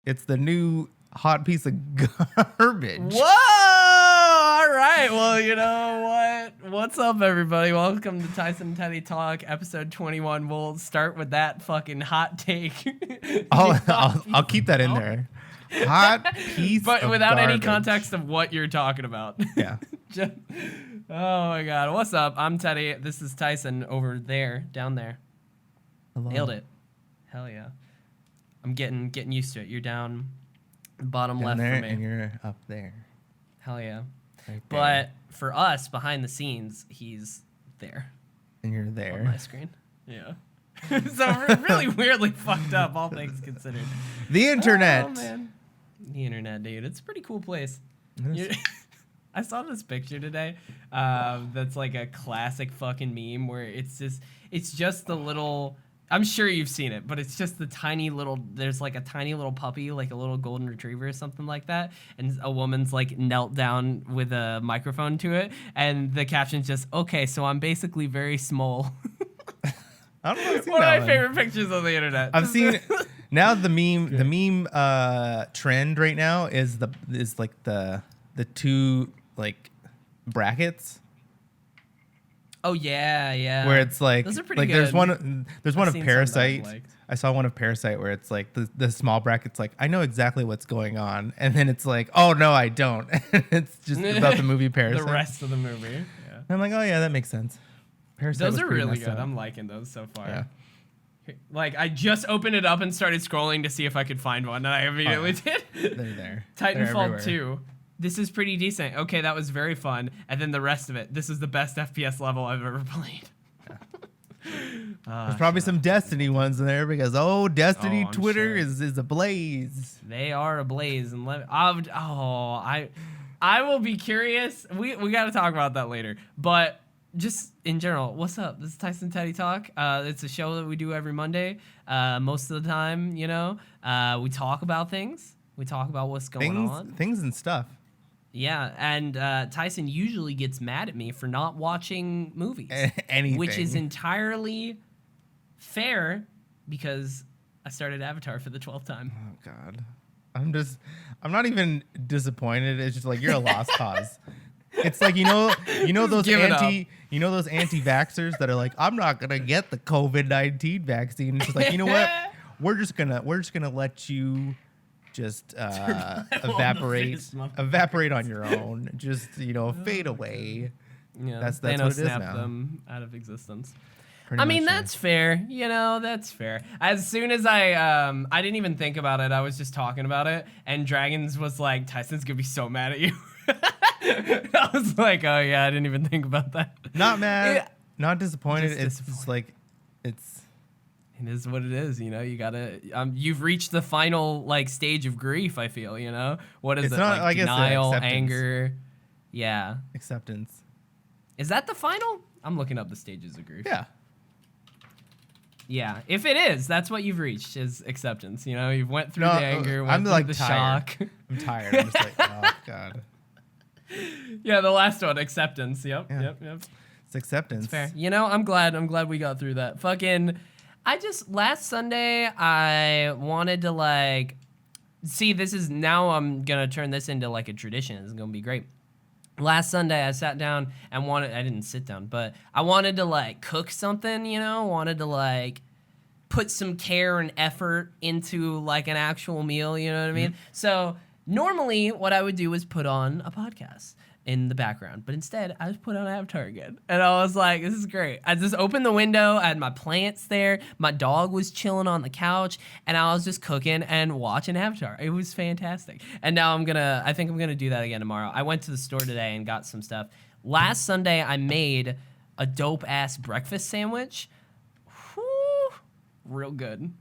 It's the new hot piece of garbage. Whoa! All right. Well, you know what? What's up, everybody? Welcome to Tyson I Talk, episode 21. We'll start with that fucking hot take. I'll keep that in there. Hot piece but of without garbage. any context of what you're talking about. Yeah. Oh my God. What's up? I'm Teddy. This is Tyson over there, down there. Hello. Nailed it. Hell yeah. I'm getting used to it. You're down bottom Down left there for me. and you're up there. Hell yeah. Right there. But for us, behind the scenes, he's there And you're on my there. screen. Yeah. So we're really weirdly fucked up, all things considered. The internet. Oh, man. The internet, dude. It's a pretty cool place. Yes. I saw this picture today that's like a classic fucking meme where it's just the little... I'm sure you've seen it, but it's just the tiny little, there's like a tiny little puppy, like a little golden retriever or something like that. And a woman's like knelt down with a microphone to it. And the caption's just, okay, so I'm basically very small. I don't know. I've seen One of that my favorite pictures on the internet. I've seen now the meme trend right now is like the two like brackets. Oh yeah, yeah. Where it's like, those are pretty like good. there's one of seen some Parasite. that I've liked. I saw one of Parasite where it's like the small brackets like I know exactly what's going on, and then it's like, oh no, I don't. It's just about the movie Parasite. The rest of the movie. Yeah. And I'm like, oh yeah, that makes sense. Parasite Those was are pretty really messed good. up. I'm liking those so far. Yeah. Like I just opened it up and started scrolling to see if I could find one, and I immediately did. They're there. Titanfall 2. This is pretty decent. Okay, that was very fun. And then the rest of it. This is the best FPS level I've ever played. There's probably some Destiny ones in there because Destiny I'm Twitter sure. is ablaze. They are ablaze, and I will be curious. We got to talk about that later. But just in general, what's up? This is Tyson Teddy Talk. It's a show that we do every Monday. Most of the time, you know, we talk about things. We talk about what's going on. Things and stuff. Yeah, and Tyson usually gets mad at me for not watching movies. Anything. Which is entirely fair because I started Avatar for the 12th time. Oh God, I'm not even disappointed. It's just like you're a lost cause. It's like you know those give it up. those anti-vaxxers that are like, I'm not gonna get the COVID-19 vaccine. It's just like, you know what? We're just gonna let you just evaporate on your own. Just fade away. Yeah, That's Thanos what it is snapped now. them out of existence. Pretty I mean, much, that's fair. You know, that's fair. As soon as I didn't even think about it. I was just talking about it, and Dragons was like, Tyson's gonna be so mad at you. I was like, oh yeah, I didn't even think about that. Not mad, Yeah. not disappointed. Just It's disappointed. just like it's. It is what it is, you know. You gotta. You've reached the final like stage of grief. I feel, you know. What is It's it? not- Like I guess, denial, acceptance. anger. Yeah. Acceptance. Is that the final? I'm looking up the stages of grief. Yeah. Yeah. If it is, that's what you've reached is acceptance. You know, you've went through No, the anger, went I'm through like the tired. shock. I'm tired. I'm just like, oh God. Yeah, the last one, acceptance. Yep. Yeah. Yep. It's acceptance. It's fair. You know, I'm glad we got through that. Last Sunday, I wanted to now I'm going to turn this into like a tradition. It's going to be great. Last Sunday, I sat down and I didn't sit down, but I wanted to like cook something, you know, wanted to like put some care and effort into like an actual meal, you know what I mean? So normally what I would do is put on a podcast in the background, but instead I just put on Avatar again. And I was like, this is great. I just opened the window, I had my plants there, my dog was chilling on the couch, and I was just cooking and watching Avatar. It was fantastic. And now I think I'm gonna do that again tomorrow. I went to the store today and got some stuff. Last Sunday I made a dope ass breakfast sandwich. Whew, real good,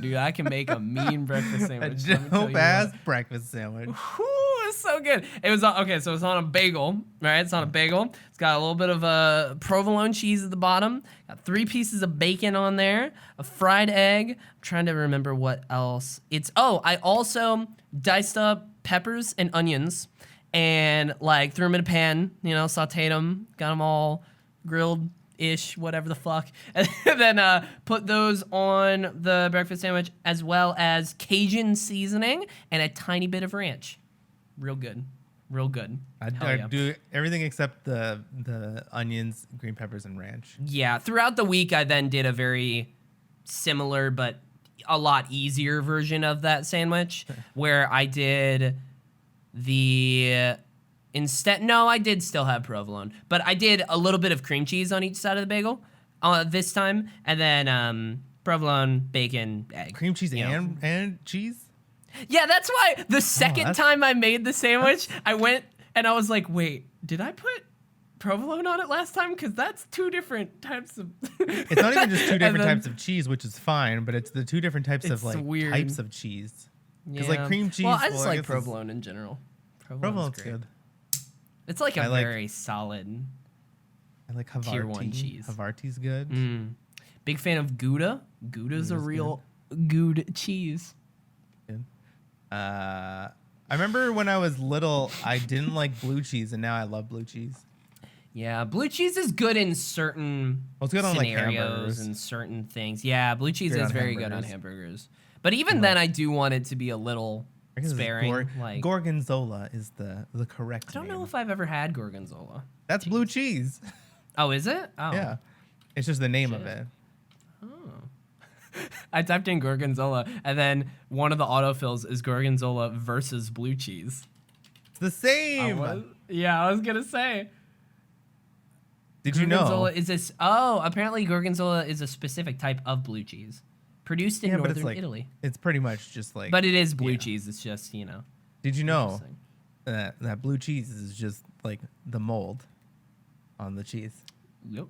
dude. I can make a mean breakfast A sandwich. let me tell you dope what. ass breakfast sandwich. Whew, it's so good. It was okay. So it's on a bagel, right? It's on a bagel. It's got a little bit of provolone cheese at the bottom. Got 3 pieces of bacon on there. A fried egg. I'm trying to remember what else. I also diced up peppers and onions, and like threw them in a pan. You know, sautéed them. Got them all grilled ish, whatever the fuck, and then put those on the breakfast sandwich, as well as Cajun seasoning and a tiny bit of ranch. Real good. Real good. I do everything except the onions, green peppers, and ranch. Yeah. Throughout the week, I then did a very similar but a lot easier version of that sandwich where I did I did still have provolone, but I did a little bit of cream cheese on each side of the bagel this time, and then provolone, bacon, egg. Cream cheese and cheese? Yeah, that's why the second time I made the sandwich, I went and I was like, wait, did I put provolone on it last time? Because that's two different types of... It's not even just two different types of cheese, which is fine, but it's the two different types of weird types of cheese. Because Yeah. cream cheese... Well, I just like provolone in general. Provolone's great. good. It's like a very solid... I like Havarti. Tier 1 cheese. Havarti's good. Big fan of Gouda. Gouda's a real good cheese. Good. I remember when I was little, I didn't like blue cheese, and now I love blue cheese. Yeah, blue cheese is good in certain it's good on, scenarios and certain things. Yeah, blue cheese is very good on hamburgers. But even then, I do want it to be a little sparing. Gorgonzola is the correct I don't name. know if I've ever had gorgonzola. That's blue cheese. Oh, is it? Oh. Yeah. It's just the name of it. I typed in gorgonzola, and then one of the autofills is gorgonzola versus blue cheese. It's the same. I was going to say. Did you know? Gorgonzola is this? Oh, apparently gorgonzola is a specific type of blue cheese, produced in northern Italy. It's pretty much just like. But it is blue cheese. It's just Did you know that blue cheese is just like the mold on the cheese? Yep.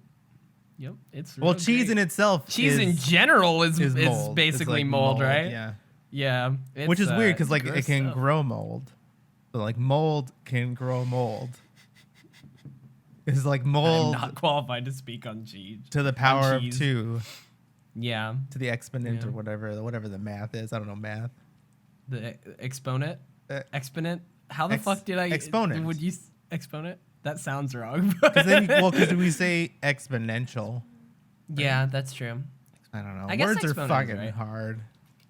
It's cheese in itself. Cheese in general is basically mold, right? Yeah. Yeah. Which is weird because it can grow mold, but mold can grow mold. It's like mold. I'm not qualified to speak on cheese. To the power of 2. Yeah. To the exponent or whatever the math is. I don't know math. The exponent? Exponent? How the fuck did I... Exponent. Would you... Exponent? That sounds wrong. Because we say exponential. Yeah, that's true. I don't know. I guess Words are fucking right. hard.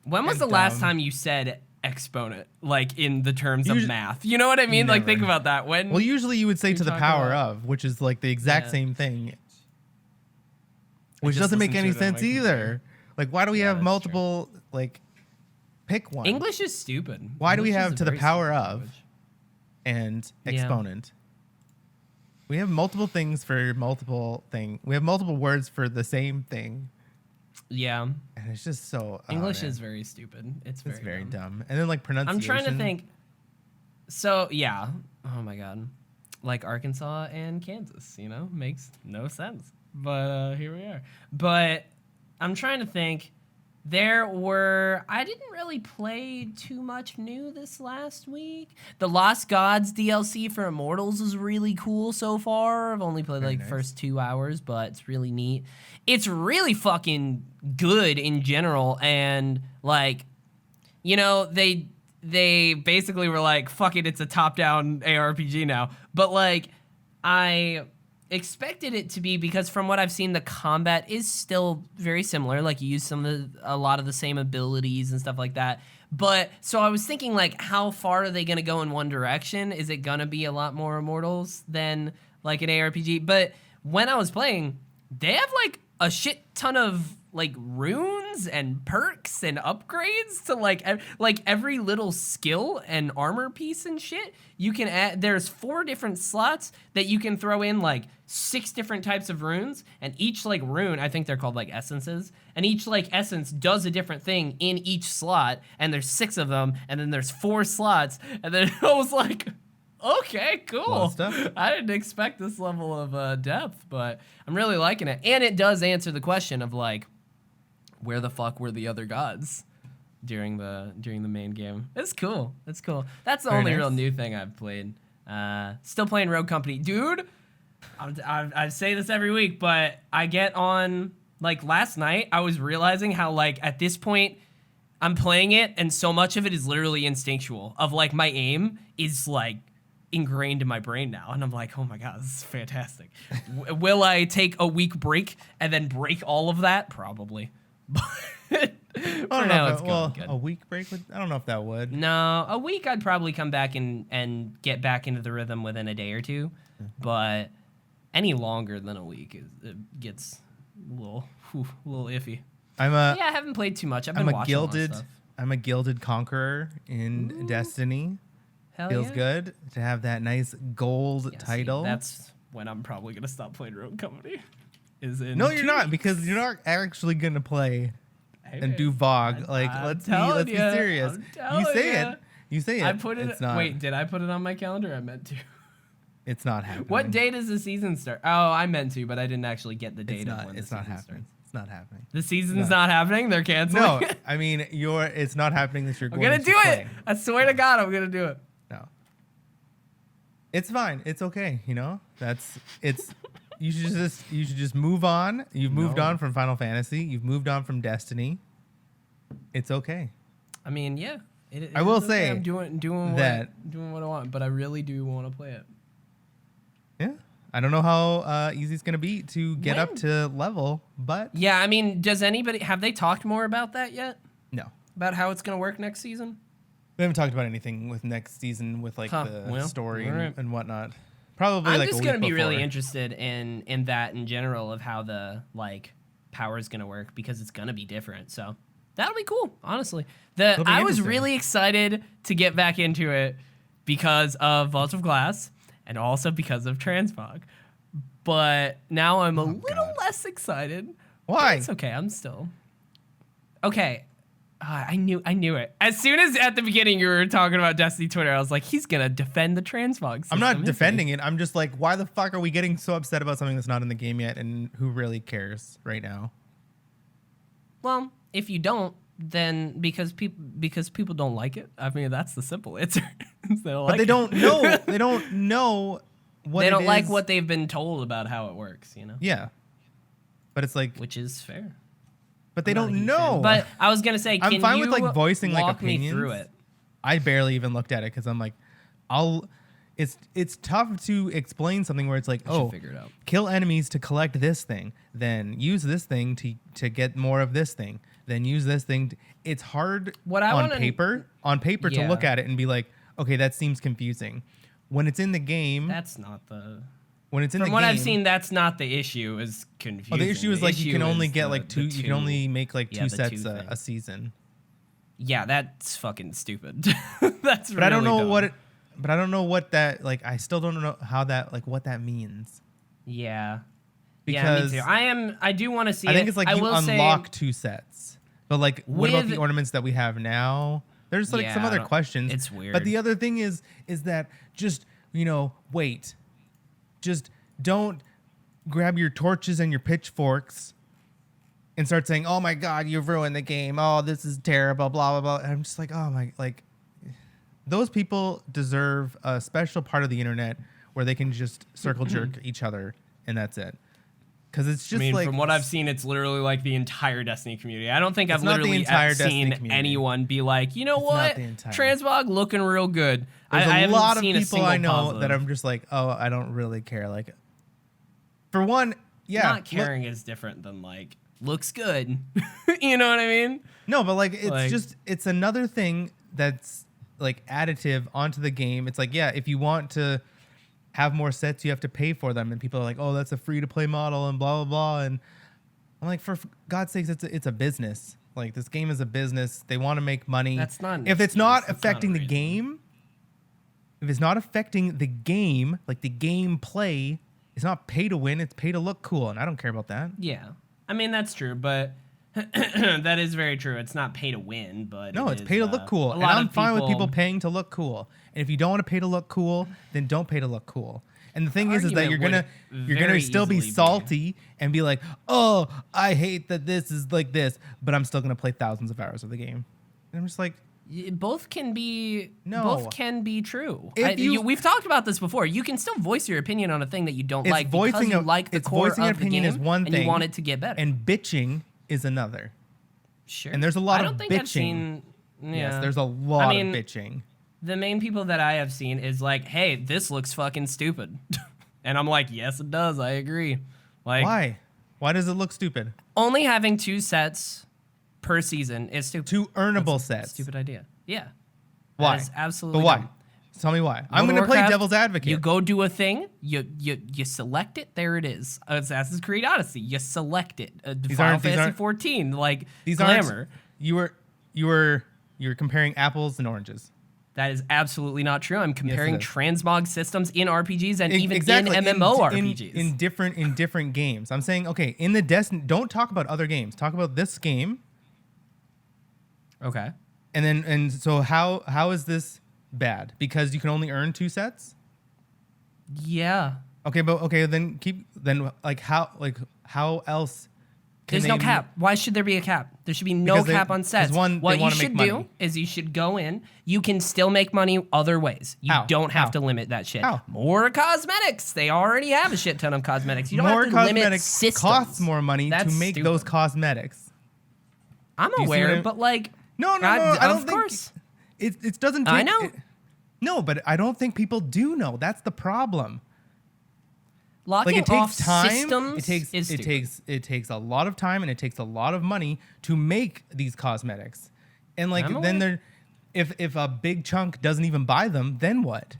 When was the last time you said exponent, like in the terms of math? You know what I mean? Never. Like, think about that. Well, usually you would say to the power of, which is like the exact same thing. Which doesn't make any sense either. Like, why do we have multiple, pick one? English is stupid. Why do we have to the power of and exponent? We have multiple things for multiple thing. We have multiple words for the same thing. Yeah. And it's just so... English is very stupid. It's very dumb. And then, pronunciation. I'm trying to think. So, yeah. Oh, my God. Like Arkansas and Kansas, Makes no sense. But here we are. But I'm trying to think. I didn't really play too much new this last week. The Lost Gods DLC for Immortals is really cool so far. I've only played the first 2 hours, but it's really neat. It's really fucking good in general, and they basically were like, fuck it, it's a top-down ARPG now. But I expected it to be, because from what I've seen, the combat is still very similar. You use a lot of the same abilities and stuff like that. But so I was thinking, how far are they gonna go in one direction? Is it gonna be a lot more Immortals than an ARPG? But when I was playing, they have a shit ton of runes and perks and upgrades to every little skill and armor piece and shit you can add. There's 4 different slots that you can throw in 6 different types of runes, and each rune, I think they're called essences, and each essence does a different thing in each slot, and there's 6 of them, and then there's 4 slots, and then I was like, okay, cool. I didn't expect this level of depth, but I'm really liking it. And it does answer the question of where the fuck were the other gods during the main game? It's cool. It's cool. That's the only real new thing I've played. Still playing Rogue Company, dude. I say this every week, but I get on last night. I was realizing how at this point I'm playing it, and so much of it is literally instinctual. Of my aim is ingrained in my brain now, and I'm like, oh my god, this is fantastic. Will I take a week break and then break all of that? Probably. But for now, it's going good. A week break I don't know if that would. No, a week I'd probably come back and get back into the rhythm within a day or two, but any longer than a week it gets a little iffy. I haven't played too much. I've been watching a lot of stuff. I'm a gilded conqueror in Destiny. Hell Feels yeah. good to have that nice gold title. See, that's when I'm probably gonna stop playing Rogue Company. No, you're not, because you're not actually gonna play and do VOG. Let's be serious. You say it. I put it. Wait, did I put it on my calendar? I meant to. It's not happening. What day does the season start? Oh, I meant to, but I didn't actually get the date of when the season starts. It's not happening. The season's not happening? They're canceling? No, I mean, it's not happening this year. I'm going to do it. I swear to God, I'm going to do it. No. It's fine. It's okay, you know? You should just move on. You've moved on from Final Fantasy. You've moved on from Destiny. It's okay. I mean, yeah. I will say I'm doing what I want, but I really do want to play it. Yeah. I don't know how easy it's going to be to get up to level, but... Yeah, I mean, have they talked more about that yet? No. About how it's going to work next season? We haven't talked about anything with next season with the story and whatnot. Probably I'm just going to be really interested in that in general, of how the power is going to work, because it's going to be different. So that'll be cool, honestly. I was really excited to get back into it because of Vault of Glass, and also because of TRANSMOG. But now I'm a little less excited. Why? It's okay. I'm still... Okay. I knew it. As soon as at the beginning you were talking about Destiny Twitter, I was like, he's going to defend the TRANSMOG system. I'm not defending it. I'm just like, why the fuck are we getting so upset about something that's not in the game yet, and who really cares right now? Well, if you don't, then because people don't like it. I mean, that's the simple answer. They don't know. They don't know what they don't like what they've been told about how it works. You know. Yeah. But it's like, which is fair. But they don't know. But I was gonna say, I'm fine with voicing walk opinions. me through it? I barely even looked at it because I'm like, It's tough to explain something where it's like, figure it out. Kill enemies to collect this thing, then use this thing to get more of this thing, then use this thing. It's hard on paper to look at it and be like, okay, that seems confusing. When it's in the game, that's not the. When it's in the game, from what I've seen, that's not the issue. Is confusing. Oh, the issue is you can only get two. You can only make two sets a season. Yeah, that's fucking stupid. That's. But really I don't know dumb. But I don't know what that I still don't know how that what that means. Yeah. Because me too. I do want to see. I think it's you unlock 2 sets. But what about the ornaments that we have now? There's some other questions. It's weird. But the other thing is that just wait. Just don't grab your torches and your pitchforks and start saying, "Oh my God, you've ruined the game. Oh, this is terrible." Blah blah blah. And I'm just like, oh my, those people deserve a special part of the internet where they can just circle jerk each other and that's it. Because it's just from what I've seen, it's literally the entire Destiny community. I don't think I've literally seen anyone be like, you know what, TRANSMOG looking real good. There's a lot of people I know that I'm just like, oh, I don't really care. For one, yeah, not caring is different than looks good. You know what I mean? No, but it's another thing that's additive onto the game. It's if you want to have more sets, you have to pay for them, and people are like, oh, that's a free to play model and blah blah blah. And I'm like, for God's sakes, it's a business. This game is a business. They want to make money. That's not if it's not affecting the game. If it's not affecting the game, the gameplay, it's not pay to win. It's pay to look cool, and I don't care about that. Yeah, I mean that's true, but that is very true. It's not pay to win, but no, it's pay to look cool, and I'm fine with people paying to look cool. And if you don't want to pay to look cool, then don't pay to look cool. And the thing is that you're gonna still be salty and be like, oh, I hate that this is like this, but I'm still gonna play thousands of hours of the game. And I'm just like, both can be true. We've talked about this before. You can still voice your opinion on a thing that you don't like because you like the core of the game is one thing, and you want it to get better. And bitching is another. Sure. And there's a lot of bitching. I've seen. Yeah. Yes, there's a lot of bitching. the main people that I have seen is like, hey, this looks fucking stupid. And I'm like, yes, it does. I agree. Like, Why? Why does it look stupid? only having 2 sets per season is stupid. 2 earnable That's a sets. stupid idea. Yeah. Why? That is absolutely But why? dumb. Tell me why. World I'm of going to play Warcraft, devil's advocate. You go do a thing, you select it, there it is. Assassin's Creed Odyssey, you select it. Final Fantasy 14, like these glamour. You're comparing apples and oranges. That is absolutely not true. I'm comparing is. transmog systems in RPGs and even Exactly. in MMORPGs. In different games. I'm saying, okay, in the Destiny, don't talk about other games. Talk about this game. Okay. And so how is this bad? Because you can only earn 2 sets? Yeah. Okay, how else can There's no cap. Why should there be a cap? There should be no Because cap on sets. one, What they you wanna should make do money. is you should go in. You can still make money other ways. You How? don't have How? to limit that shit. How? More cosmetics. They already have a shit ton of cosmetics. You don't more have to limit cosmetics systems. costs more money to That's make stupid. those cosmetics. I'm you see what aware, I- but like, No, I don't of think course. it doesn't take I know. no, but I don't think people do know. That's the problem. Locking Like it off takes time. systems is stupid. It takes a lot of time and it takes a lot of money to make these cosmetics. And like I'm then aware. if a big chunk doesn't even buy them, then what?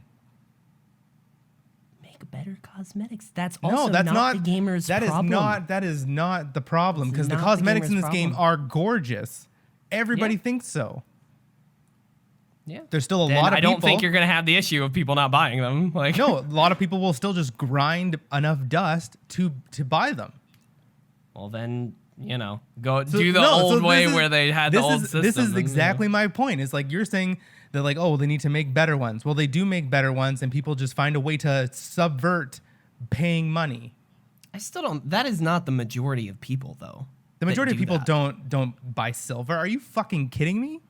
Make better cosmetics. That's No, also that's not the gamer's that problem. that is not the problem It's because the not the cosmetics in gamer's this game problem. are gorgeous. Everybody Yeah. thinks so. Yeah. There's still a Then lot of I don't people. think you're gonna have the issue of people not buying them. Like, No, a lot of people will still just grind enough dust to buy them. well then, go do the old way where they had the old system. This is and, exactly my point. It's like you're saying that like, oh, they need to make better ones. Well, they do make better ones, and people just find a way to subvert paying money. I still don't. That is not the majority of people, though. The that majority of do people that. don't buy silver. Are you fucking kidding me?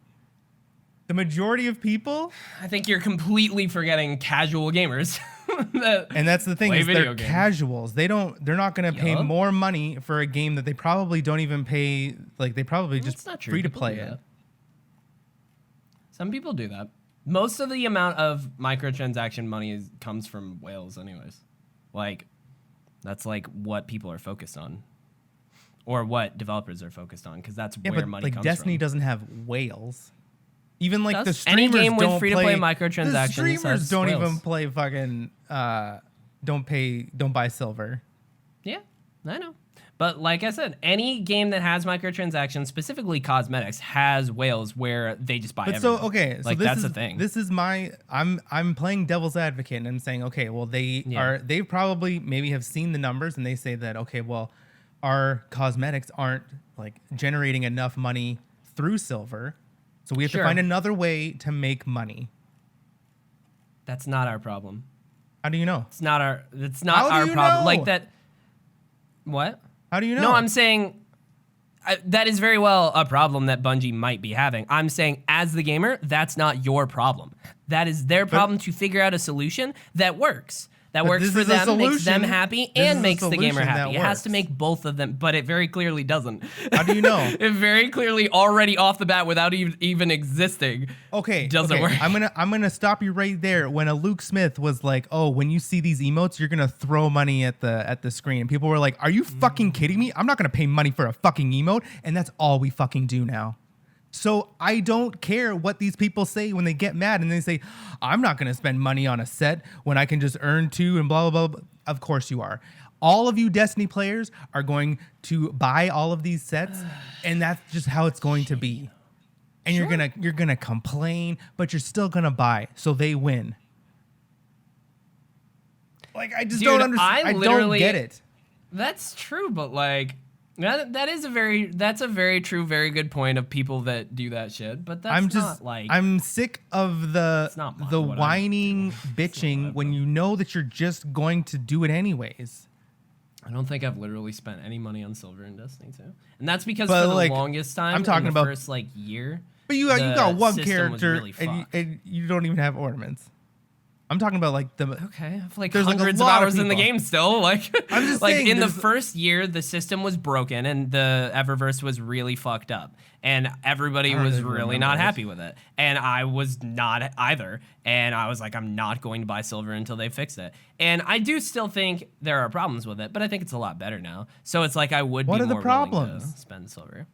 The majority of people, I think you're completely forgetting casual gamers. and that's the thing Play is video they're games. casuals. They're not going to pay Yup. more money for a game that they probably don't even pay. Like they probably That's just not true. free to People play do it. that. Some people do that. Most of the amount of microtransaction money comes from whales, anyways. Like, that's like what people are focused on, or what developers are focused on, because that's Yeah, where but money like comes Destiny from. doesn't have whales. Even like the Does? streamers Any game with don't free-to-play play, microtransactions The streamers has don't whales. even play fucking. Don't buy silver. Yeah, I know. But like I said, any game that has microtransactions, specifically cosmetics, has whales where they just buy But everything. so okay, so like this that's is the thing. This is my I'm playing devil's advocate and I'm saying okay, well they probably maybe have seen the numbers and they say that okay, well our cosmetics aren't like generating enough money through silver, so we have to Sure. find another way to make money. That's not our problem. How do you know? It's not our. It's How not do our you problem. know? Like that. What? How do you know? No, I'm saying that is very well a problem that Bungie might be having. I'm saying as the gamer, that's not your problem. That is their problem to figure out a solution that works. That But works this for is a them, makes them solution. happy, This is and a makes the gamer solution that happy. It has to works. make both of them, but it very clearly doesn't. How do you know? It very clearly already off the bat without even existing. Okay, Doesn't okay. work. I'm gonna stop you right there. When a Luke Smith was like, "Oh, when you see these emotes, you're gonna throw money at the screen," and people were like, "Are you fucking kidding me? I'm not gonna pay money for a fucking emote," and that's all we fucking do now. So I don't care what these people say when they get mad and they say, "I'm not gonna spend money on a set when I can just earn 2 and blah blah blah." Of course you are. All of you Destiny players are going to buy all of these sets, and that's just how it's going to be. And Sure. you're gonna complain, but you're still gonna buy, so they win. Like I just Dude, don't understand. I don't literally- get it. That's true, but like that's a very true, very good point of people that do that shit. But that's I'm just not like I'm sick of the not the what I'm- whining, bitching when you know that you're just going to do it anyways. I don't think I've literally spent any money on silver in Destiny 2. And that's because But, for the like, longest time, I'm talking in the about- first like year. But you got the one system was character really and fucked. and you don't even have ornaments. I'm talking about like the. Okay, I have like There's, like, a hundreds of lot of hours in the people. game still. Like, I'm just like saying, in the there's- first year, the system was broken and the Eververse was really fucked up, and everybody I don't was even really remember not it. happy with it, and I was not either. And I was like, I'm not going to buy silver until they fix it. And I do still think there are problems with it, but I think it's a lot better now. So it's like I would What be are the more willing to problems? spend silver.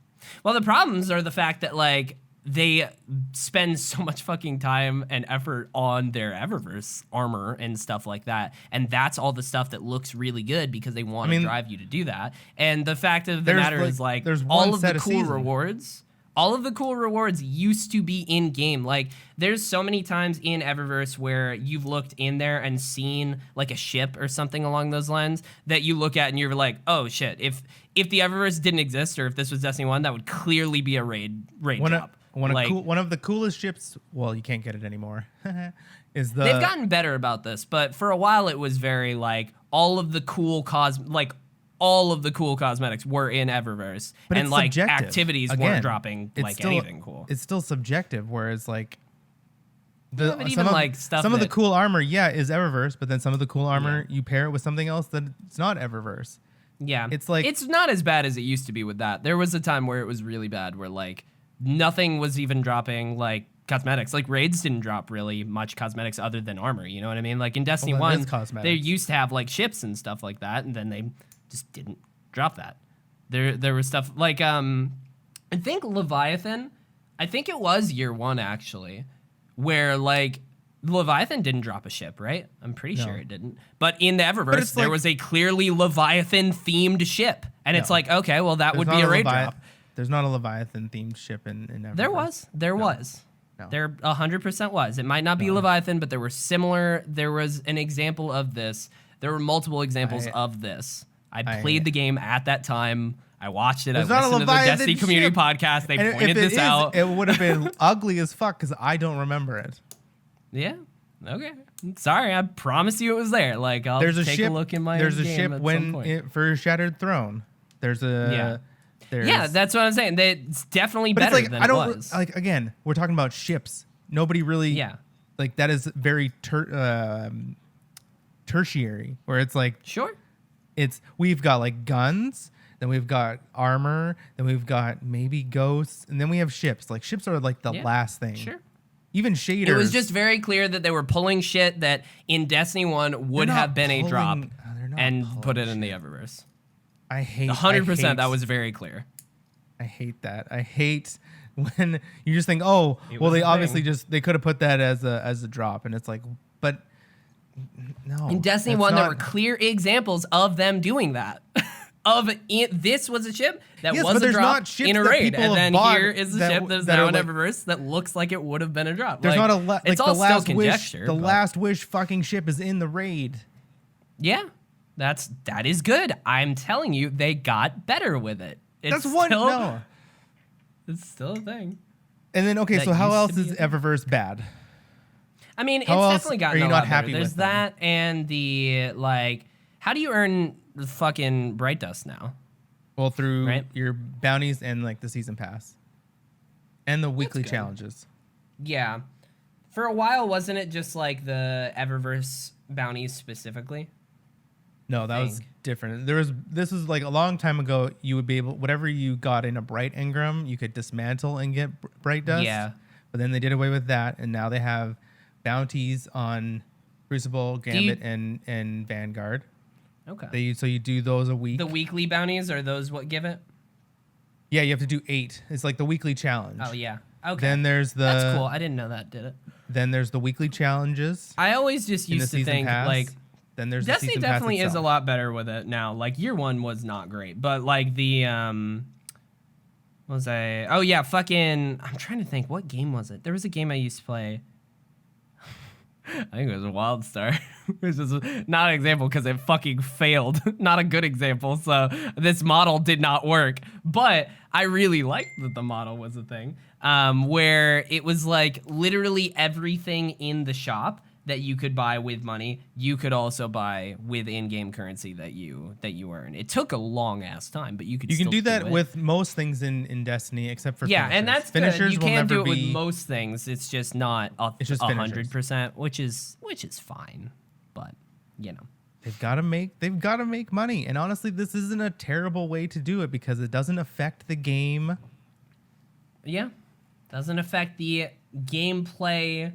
Well, the problems are the fact that like they spend so much fucking time and effort on their Eververse armor and stuff like that. And that's all the stuff that looks really good because they want to drive you to do that. And the fact of the matter is like there's all one of set the of cool season. rewards. All of the cool rewards used to be in game. Like there's so many times in Eververse where you've looked in there and seen like a ship or something along those lines that you look at and you're like, oh shit, if the Eververse didn't exist or if this was Destiny 1, that would clearly be a raid drop. One of the coolest ships. Well, you can't get it anymore. Is the They've gotten better about this, but for a while it was very like all of the cool cosmetics were in Eververse, But and it's like subjective. activities Again, weren't dropping it's like still- anything cool. It's still subjective, whereas like Yeah, but even, like, stuff some of the that- cool armor, is Eververse, but then some of the cool armor you pair it with something else that it's not Eververse. Yeah, It's like- it's not as bad as it used to be with that. There was a time where it was really bad, where like nothing was even dropping like cosmetics. Like raids didn't drop really much cosmetics other than armor. You know what I mean? Like in Destiny Well, that 1, is cosmetics. they used to have like ships and stuff like that, and then they just didn't drop that. There was stuff like I think Leviathan. I think it was year 1 actually, where like. Leviathan didn't drop a ship, right? I'm pretty sure it didn't. But in the Eververse, it's there like- was a clearly Leviathan-themed ship. And it's No. like, okay, well, that There's would be not a raid Levi- drop. There's not a Leviathan themed ship in Eververse. There was. No. There 100% was. It might not be Leviathan, but there were similar. There was an example of this. There were multiple examples of this. I played the game at that time. I watched it. I There's not a listened to the Leviathan Destiny community ship. podcast. They And pointed if this it out. it would have been ugly as fuck because I don't remember it. Yeah. Okay. Sorry, I promise you it was there. Like I'll There's a take ship. a look in my There's a game ship at some point. for Shattered Throne. There's a Yeah, that's what I'm saying. It's definitely But better it's like than I it don't was. like again. We're talking about ships. Nobody really like that is very tertiary. Where it's like Sure. we've got like guns, then we've got armor, then we've got maybe ghosts, and then we have ships. Like ships are like the last thing. Sure. Even shaders. It was just very clear that they were pulling shit that in Destiny 1 would not have been a drop pulling- they're not and pulling put it in the Eververse. I hate 100%, that was very clear. I hate that. I hate when you just think, oh, It well, was they a obviously thing. they could have put that as a drop, and it's like, but no. In Destiny that's 1, there not- were clear examples of them doing that. This was a ship that Yes, was but a there's drop not ships in a that raid, people and have then bought here is a that ship w- that's that now are in like- Eververse that looks like it would have been a drop. There's Like, not a like it's all the still last wish. conjecture. The but- last wish fucking ship is in the raid. Yeah, that is good. I'm telling you, they got better with it. It's That's one. still, No. It's still a thing. And then okay, That so how used to else be is a thing. Eververse bad? I mean, it's How else definitely gotten are you a not lot better. happy There's with them? that and the like. How do you earn the fucking Bright Dust now? Well, through Right. your bounties and like the season pass, and the weekly good. challenges. Yeah, for a while, wasn't it just like the Eververse bounties specifically? No, that was Think. different. This was like a long time ago. You would be able, whatever you got in a bright engram, you could dismantle and get bright dust. Yeah. But then they did away with that, and now they have bounties on Crucible, Gambit, and Vanguard. Okay. So you do those a week. The weekly bounties are those what give it? Yeah, you have to do 8. It's like the weekly challenge. Oh yeah. Okay. Then there's the That's cool. I didn't know that. Did it? Then there's the weekly challenges I always just in the used to season think pass. like then there's Destiny the season pass definitely is a itself. lot better with it now. Like year 1 was not great, but like the what was I? Oh yeah, fucking. I'm trying to think. What game was it? There was a game I used to play. I think it was a WildStar, which is not an example because it fucking failed. Not a good example. So this model did not work. But I really liked that the model was a thing, where it was like literally everything in the shop that you could buy with money, you could also buy with in-game currency that you earn. It took a long ass time, but you could. You can still do that it. with most things in Destiny, except for yeah, finishers. and that's finishers good. You will can never do it be, with most things. It's just not It's just 100%, which is fine. But you know, they've got to make money. And honestly, this isn't a terrible way to do it because it doesn't affect the game. Yeah, doesn't affect the gameplay.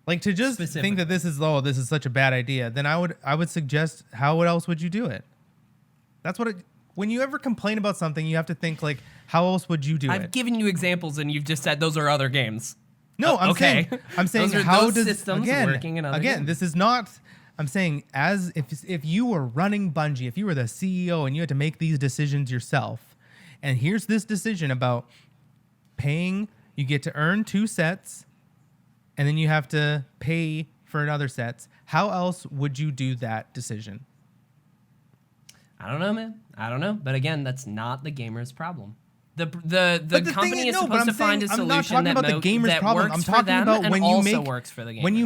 Like to just think that this is such a bad idea, then I would suggest how else would you do it? That's what when you ever complain about something, you have to think like how else would you do it? I've given you examples and you've just said those are other games. No, I'm okay. saying Those are how those does systems working in other games. this is not. I'm saying as if you were running Bungie, if you were the CEO and you had to make these decisions yourself, and here's this decision about paying, you get to earn 2 sets, and then you have to pay for another sets. How else would you do that decision? I don't know, man. I don't know. But again, that's not the gamer's problem. The company is supposed to find a solution I'm not talking about the gamer's problem. I'm talking about when you make works for the gamer. when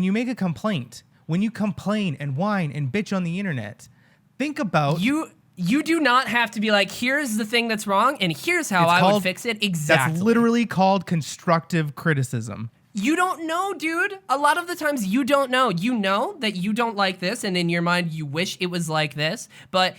you make a complaint, when you complain and whine and bitch on the internet. Think about You do not have to be like, here's the thing that's wrong, and here's how I would fix it exactly. That's literally called constructive criticism. You don't know, dude. A lot of the times you don't know. You know that you don't like this, and in your mind you wish it was like this, but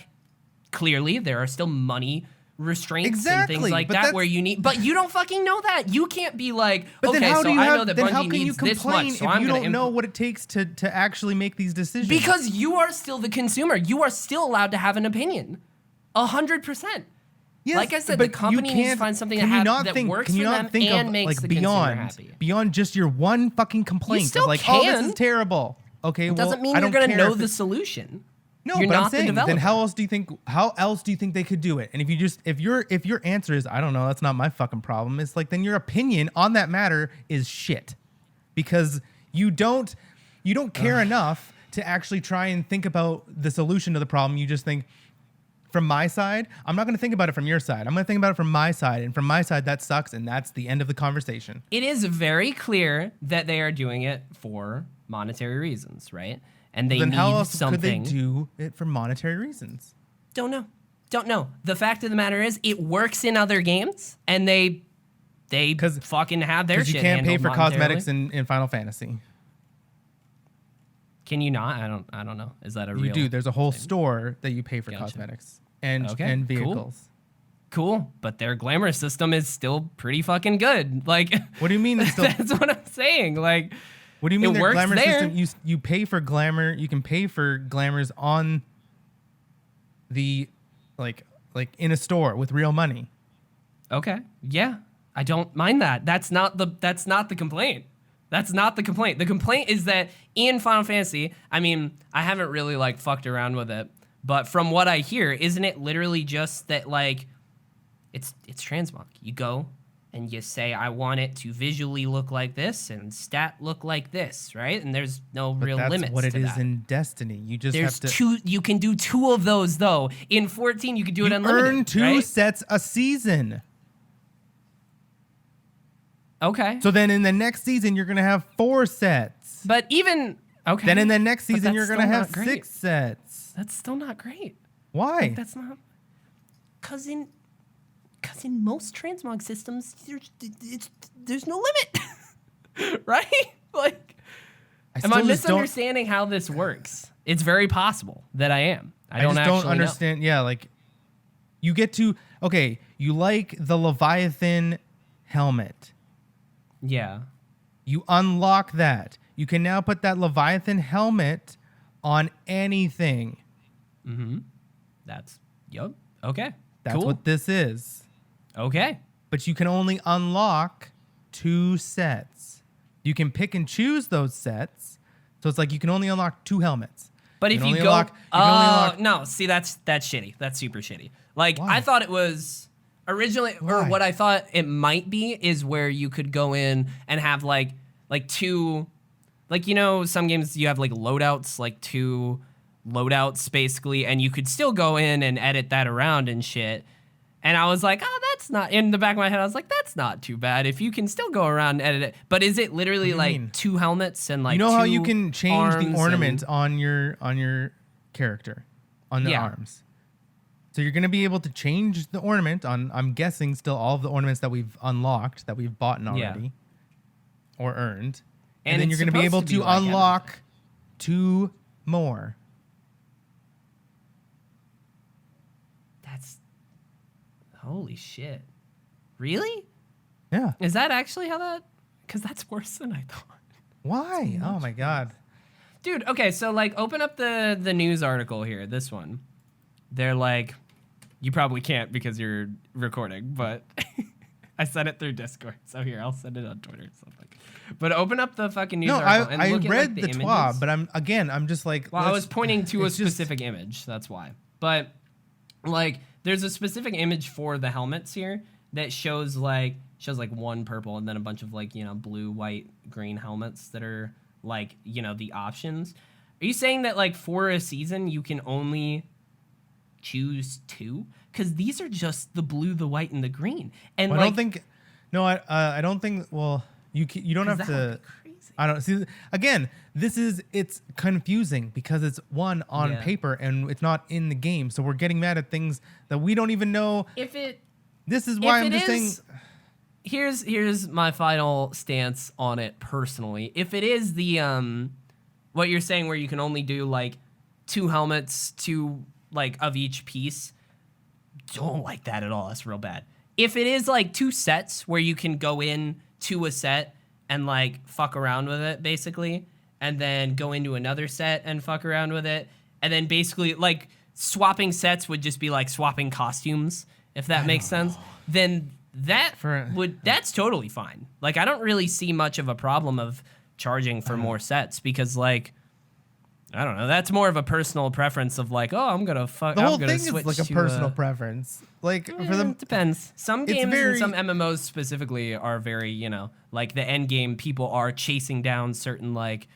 clearly there are still money restraints and things like that where you need, but you don't fucking know that. You can't be like, okay, so I know that Bungie needs this much, so I'm going to you don't know what it takes to actually make these decisions. Because you are still the consumer. You are still allowed to have an opinion. 100%. Yes, like I said, the company needs to find something that works for them and makes the consumer happy. Beyond just your one fucking complaint. You still like, can. Oh, this is terrible. Okay, it doesn't mean you're going to know the solution. No, you're but not I'm saying, the developer. then how else do you think they could do it? And if your answer is I don't know, that's not my fucking problem, it's like then your opinion on that matter is shit. Because you don't care enough to actually try and think about the solution to the problem. You just think from my side, I'm not going to think about it from your side. I'm going to think about it from my side, and from my side that sucks, and that's the end of the conversation. It is very clear that they are doing it for monetary reasons, right? And they need how else something. Could they do it for monetary reasons? Don't know. The fact of the matter is, it works in other games, and they fucking have their shit. Because you can't pay for monetarily. cosmetics in Final Fantasy. Can you not? I don't know. Is that a real? You do. There's a whole thing? store that you pay for cosmetics and vehicles. Cool, but their glamour system is still pretty fucking good. Like, what do you mean? It's still, that's what I'm saying. Like. What do you mean their glamour there. system? You pay for glamour. You can pay for glamours on the like in a store with real money. Okay. Yeah. I don't mind that. That's not the complaint. That's not the complaint. The complaint is that in Final Fantasy, I mean, I haven't really like fucked around with it, but from what I hear, isn't it literally just that like it's transmog. You go and you say, I want it to visually look like this and stat look like this, right? And there's no real limits to that. That's what it is in Destiny. You just have to... Two. You can do 2 of those, though. In 14, you can do it unlimited. You earn 2 sets a season. Okay. So then in the next season, you're going to have 4 sets. But even... Okay. Then in the next season, you're going to have 6 sets. That's still not great. Why? Like, that's not... Because in most transmog systems, there's no limit, right? Like, am I misunderstanding how this works? It's very possible that I am. I don't understand. Know. Yeah, like you get to you like the Leviathan helmet. Yeah. You unlock that. You can now put that Leviathan helmet on anything. Mm-hmm. Okay. That's cool. what this is. Okay. But you can only unlock 2 sets. You can pick and choose those sets. So it's like you can only unlock 2 helmets. But if you go... no, see, that's shitty. That's super shitty. Like, why? I thought it was... Originally, or what I thought it might be is where you could go in and have, like 2... Like, you know, some games you have, like, loadouts, like 2 loadouts, basically, and you could still go in and edit that around and shit. And I was like, oh, that's not, in the back of my head, I was like, that's not too bad if you can still go around and edit it. But is it literally like mean? 2 helmets and like You know how you two can change the arms ornament and- on your character, on the Yeah. arms. So you're gonna be able to change the ornament on. I'm guessing still all of the ornaments that we've unlocked, that we've bought already, or earned, and then it's you're gonna be able supposed to be to like unlock 2 more. That's, holy shit. Really? Yeah. Is that actually how that, because that's worse than I thought. Why? Oh my god. Dude, okay, so like open up the news article here, this one. They're like, you probably can't because you're recording, but I sent it through Discord. So here, I'll send it on Twitter or something. But open up the fucking news No, article and I look read at like, the images. twab, but I'm just like. Well, I was pointing to a it's just- specific image, that's why. But like there's a specific image for the helmets here that shows like one purple and then a bunch of like, you know, blue, white, green helmets that are like, you know, the options. Are you saying that like for a season you can only choose 2? Because these are just the blue, the white, and the green. And Well, like, I don't think. No, I don't think. Well, you don't have that would to. be crazy. I don't see. Again, it's confusing because it's one on Yeah. paper and it's not in the game. So we're getting mad at things that we don't even know. If it This is why if I'm it just saying. is- here's my final stance on it personally. If it is the what you're saying where you can only do like 2 helmets, 2 like of each piece, don't like that at all. That's real bad. If it is like 2 sets where you can go in to a set and like fuck around with it basically, and then go into another set and fuck around with it, and then basically like swapping sets would just be like swapping costumes, if that makes sense, then that's totally fine. Like I don't really see much of a problem of charging for more sets because like I don't know, that's more of a personal preference of like, oh, I'm gonna The whole thing is switch like a to personal preference. Like for them, it depends. Some it's games very- and some MMOs specifically are very, you know, like the end game people are chasing down certain like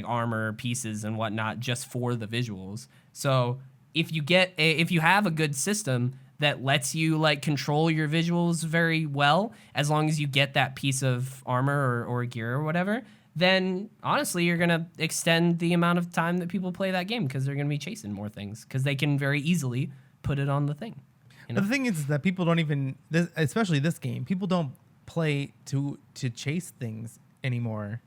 armor pieces and whatnot just for the visuals. So if you have a good system that lets you like control your visuals very well, as long as you get that piece of armor or gear or whatever, then honestly you're gonna extend the amount of time that people play that game because they're gonna be chasing more things because they can very easily put it on the thing. You know? But the thing is that people don't even, especially this game, people don't play to chase things anymore.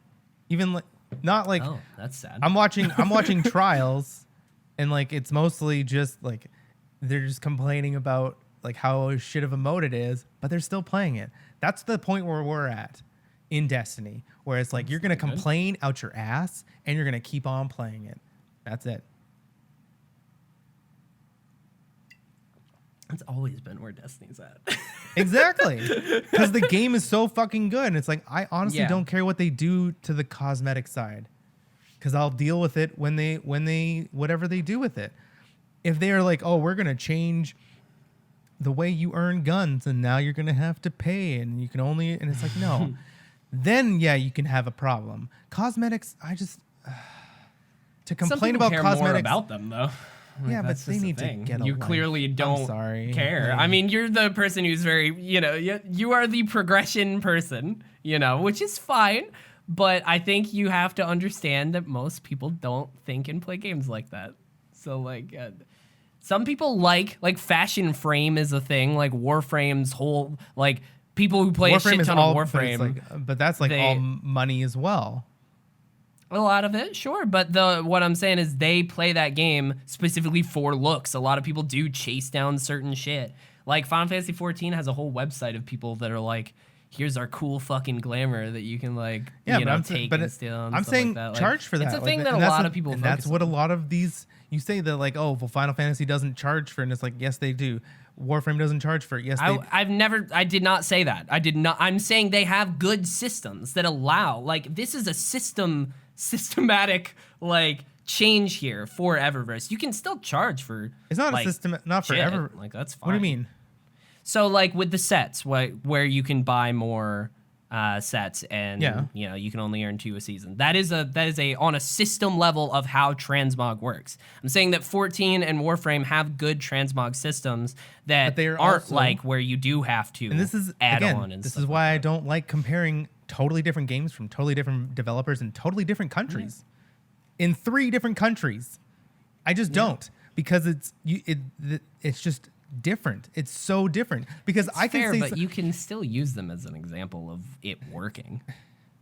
Even like not like Oh, that's sad. I'm watching Trials, and like it's mostly just like they're just complaining about like how shit of a mode it is, but they're still playing it. That's the point where we're at in Destiny, where it's like you're gonna complain out your ass and you're gonna keep on playing it. That's it. That's always been where Destiny's at. Exactly, because the game is so fucking good, and it's like I honestly Yeah. don't care what they do to the cosmetic side, because I'll deal with it when they whatever they do with it. If they are like, oh, we're gonna change the way you earn guns, and now you're gonna have to pay, and you can only, and it's like no, then yeah, you can have a problem. Cosmetics, I just to Some complain people about care cosmetics. more about them though. Like, Yeah, but that's they just the need to thing. get a You life. clearly I'm don't sorry. care. Like- I mean, you're the person who's very, you know, you are the progression person, you know, which is fine. But I think you have to understand that most people don't think and play games like that. So like, some people like fashion frame is a thing. Like Warframe's whole like people who play a shit is ton all, of but it's Warframe. but that's like they- all money as well. A lot of it, sure, but what I'm saying is they play that game specifically for looks. A lot of people do chase down certain shit. Like Final Fantasy 14 has a whole website of people that are like, "Here's our cool fucking glamour that you can like, Yeah, you but know, I'm take but and steal." And I'm stuff saying like that. Like, charge for that. It's a Like, thing that a and that's lot what- of people. And focus that's what a on. lot of these. You say that like, oh, well, Final Fantasy doesn't charge for it, and it's like, yes, they do. Warframe doesn't charge for it. Yes, they. I did not say that. I did not. I'm saying they have good systems that allow. Like this is a systematic like change here for Eververse. You can still charge for. It's not like, a system. Not shit. forever. Like that's fine. What do you mean? So like with the sets, where you can buy more sets, and Yeah. you know, you can only earn 2 a season. That is a on a system level of how transmog works. I'm saying that 14 and Warframe have good transmog systems that But they are aren't also- like where you do have to And this is add again, on. And this stuff is why like I that. don't like comparing totally different games from totally different developers in totally different countries. In 3 different countries. I just don't, because it's just different. It's so different because I can Fair, say but you can still use them as an example of it working.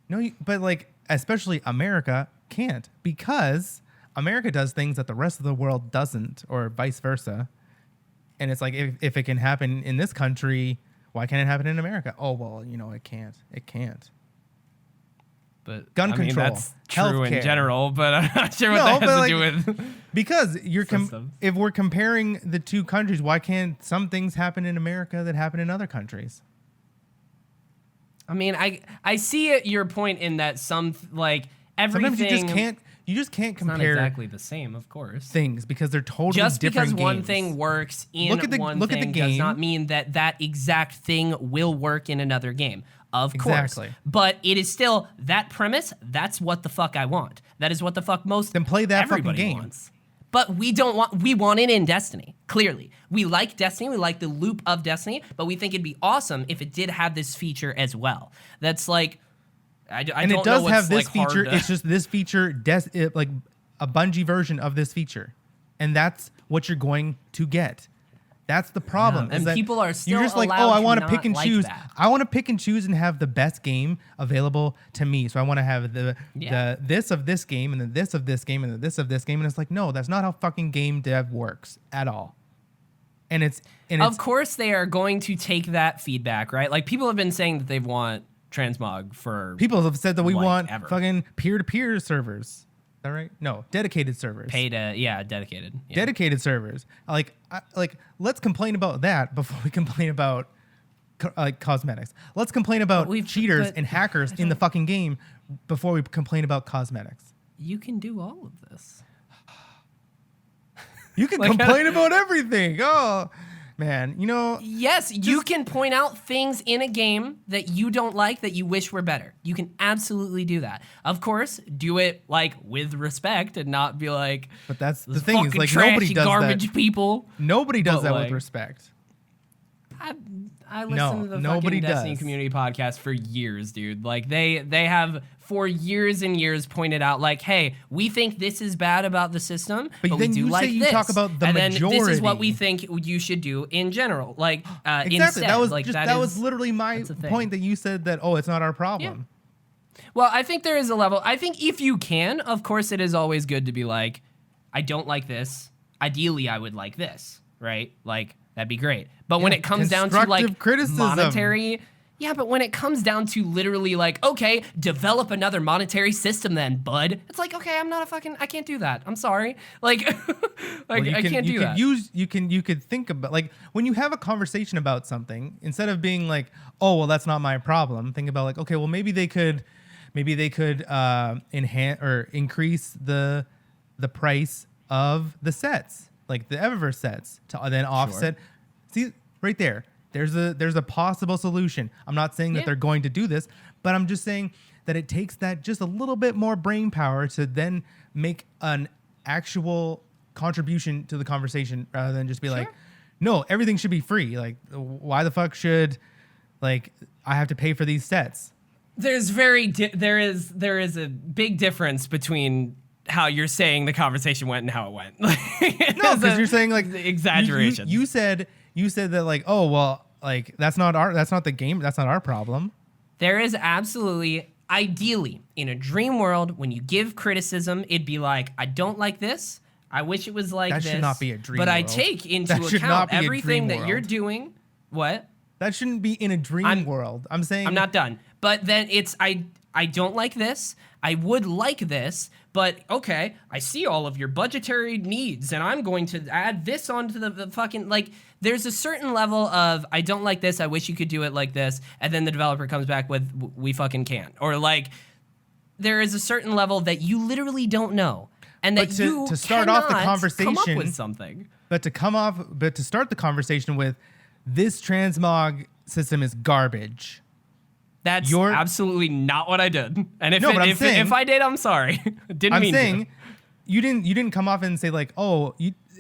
no, but like especially America can't, because America does things that the rest of the world doesn't, or vice versa. And it's like, if it can happen in this country, why can't it happen in America? Oh, well, you know, it can't. It can't. But Gun control, that's true in healthcare. general, but I'm not sure what No, that but has to like- do with. Because Systems. if we're comparing the 2 countries, why can't some things happen in America that happen in other countries? I mean, I see it, your point in that like everything. Sometimes you just can't it's not compare exactly the same, of course. things because they're totally Just different because one games. thing works in Look at the one game. thing does not mean that that exact thing will work in another game. Of Exactly. course. But it is still that premise. That's what the fuck I want. That is what the fuck most Then play that fucking everybody game. wants. But we want it in Destiny, clearly. We like Destiny, we like the loop of Destiny, but we think it'd be awesome if it did have this feature as well. That's like, I And don't it does know have what's, this like, hard feature. to- It's just this feature, like a Bungie version of this feature, and that's what you're going to get. That's the problem. Yeah, is and that people are still you're just like, allowed oh, I to want to not pick and like choose. that. I want to pick and choose and have the best game available to me. So I want to have the this of this game, and then this of this game, and then this of this game. And it's like, no, that's not how fucking game dev works at all. And it's of course they are going to take that feedback, right? Like, people have been saying that they want transmog for people have said that we like, want ever. fucking peer-to-peer servers. Is that right? No, dedicated servers. dedicated. Yeah. Dedicated servers. Like let's complain about that before we complain about cosmetics. Let's complain about cheaters but and hackers in the fucking game before we complain about cosmetics. You can do all of this. You can complain about everything. Oh, man, you know. Yes, you can point out things in a game that you don't like that you wish were better. You can absolutely do that. Of course, do it like with respect and not be like. But that's the "This thing is fucking like trash, nobody you does garbage that. people. Nobody does But, that like, with respect. I listened No, to the nobody fucking Destiny does. community podcast for years, dude. Like they have for years and years pointed out like, hey, we think this is bad about the system, but we then do you like say you this. talk about the and then this is what we majority. think you should do in general. Like Exactly. instead, That was like, just that was is- literally my that's the thing. point that you said that it's not our problem. Well, I think there is a level. I think if you can, of course, it is always good to be like, I don't like this. Ideally, I would like this, right? Like, that'd be great. But when Yeah, it comes down to constructive like criticism. monetary, yeah, but when it comes down to literally like, okay, develop another monetary system then, bud. It's like, okay, I can't do that. I'm sorry. Like, Well, I can't do that. You could think about, like, when you have a conversation about something, instead of being like, oh, well, that's not my problem, think about like, okay, well, maybe they could enhance or increase the price of the sets, like the Eververse sets, to then offset. See, right there. There's a possible solution. I'm not saying that they're going to do this, but I'm just saying that it takes that just a little bit more brain power to then make an actual contribution to the conversation rather than just be like, no, everything should be free. Like, why the fuck should like I have to pay for these sets? There's there is a big difference between how you're saying the conversation went and how it went. No, because you're saying like exaggeration. You said that like, oh well, like that's not the game, that's not our problem. There is absolutely, ideally, in a dream world, when you give criticism, it'd be like, I don't like this. I wish it was like That this. should not be a dream But I world. take into That should not account be a everything dream that you're world. doing. What? That shouldn't be in a dream world. I'm saying I'm not done. But then it's, I don't like this. I would like this, but okay, I see all of your budgetary needs, and I'm going to add this onto the fucking, like, there's a certain level of, I don't like this, I wish you could do it like this, and then the developer comes back with, we fucking can't. Or, like, there is a certain level that you literally don't know, and that But to- you to start off the cannot come up conversation- with something. But to start the conversation with, this transmog system is garbage. That's absolutely not what I did. And if No, but I'm saying- if I did, I'm sorry. Didn't I'm mean saying to. you didn't come off and say like, oh,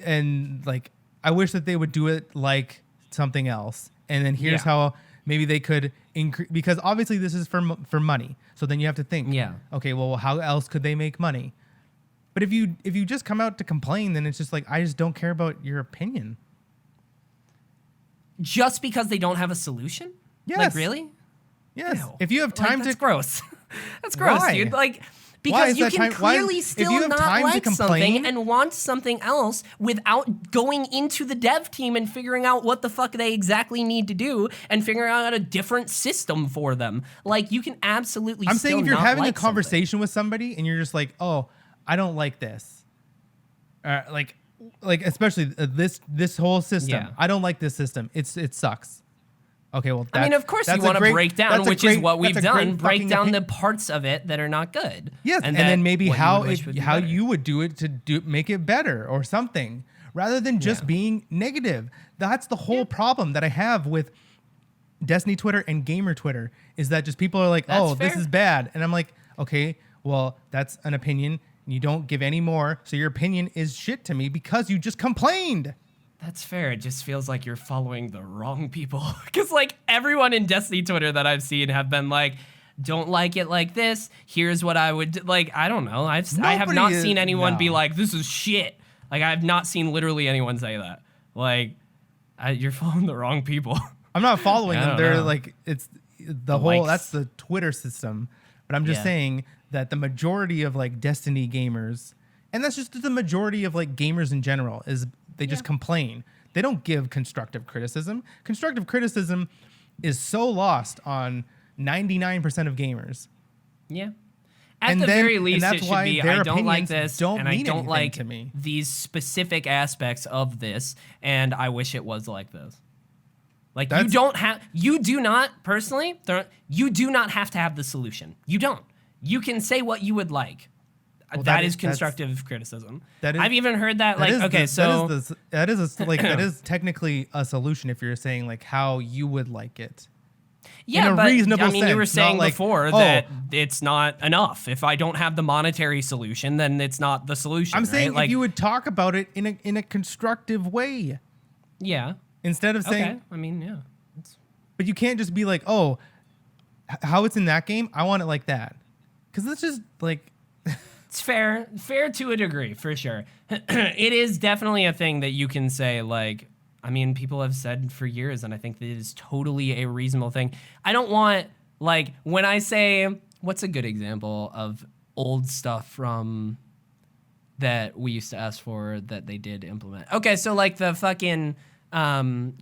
and like I wish that they would do it like something else. And then here's Yeah. how maybe they could increase, because obviously this is for money. So then you have to think, Yeah. okay, well, how else could they make money? But if you just come out to complain, then it's just like, I just don't care about your opinion. Just because they don't have a solution? Yes. Like, really? Yes. Ew. If you have time that's to gross. That's gross, Why? dude. Like, Why because is you that can time- why- clearly if still you have not time to like something complain- and want something else without going into the dev team and figuring out what the fuck they exactly need to do and figuring out a different system for them. Like, you can absolutely I'm still saying if you're not having like a conversation with somebody and you're just like, oh, I don't like this. Like especially this whole system. Yeah. I don't like this system. It sucks. Okay, well, I mean, of course you want to break down, which is what we've done. Break down the parts of it that are not good. Yes, and that then maybe what you how would wish would be how better. you would do it to make it better or something, rather than just Yeah. being negative. That's the whole problem that I have with Destiny Twitter and gamer Twitter, is that just people are like, That's oh, this fair. is bad, and I'm like, okay, well, that's an opinion. You don't give any more, so your opinion is shit to me because you just complained. That's fair. It just feels like you're following the wrong people. Because, like, everyone in Destiny Twitter that I've seen have been like, don't like it like this. Here's what I would do. Like, I don't know. I have Nobody not is- seen anyone be no. like, this is shit. Like, I have not seen literally anyone say that. Like, you're following the wrong people. I'm not following I them. don't They're know. like, it's the whole, likes. that's the Twitter system. But I'm just Yeah. saying that the majority of like Destiny gamers, and that's just the majority of like gamers in general, is they just complain. They don't give constructive criticism. Constructive criticism is so lost on 99% of gamers. Yeah. At And the then- very and least, that's it should why be, their I don't like opinions this, don't and I mean don't anything like to me. these specific aspects of this, and I wish it was like this. Like, you do not, personally, you do not have to have the solution. You don't. You can say what you would like. Well, that is constructive criticism. that is- I've even heard that, That like, is okay, so... that is technically a solution if you're saying like how you would like it. Yeah, in a but reasonable I mean, you were sense, not saying like, before oh, that it's not enough. If I don't have the monetary solution, then it's not the solution. I'm right? saying like, if you would talk about it in a constructive way yeah, instead of saying, okay. I mean, yeah, but you can't just be like, oh, how it's in that game, I want it like that, because it's just like, it's fair to a degree, for sure. It is definitely a thing that you can say, like, I mean, people have said for years, and I think that it is totally a reasonable thing. I don't want, like, when I say, what's a good example of old stuff from that we used to ask for that they did implement? Okay, so like the fucking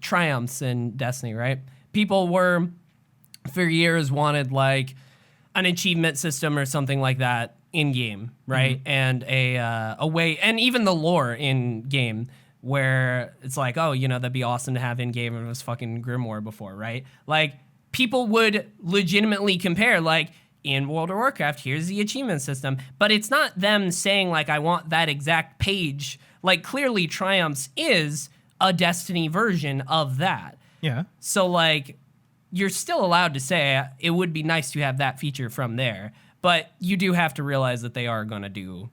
triumphs in Destiny, right? People were, for years, wanted like an achievement system or something like that in game, right? And a way, and even the lore in game where it's like, oh, you know, that'd be awesome to have in game, and it was fucking Grimoire before, right? Like, people would legitimately compare, like, in World of Warcraft, here's the achievement system, but it's not them saying like, I want that exact page. Like, clearly Triumphs is a Destiny version of that. yeah, So, like, you're still allowed to say it would be nice to have that feature from there, but you do have to realize that they are going to do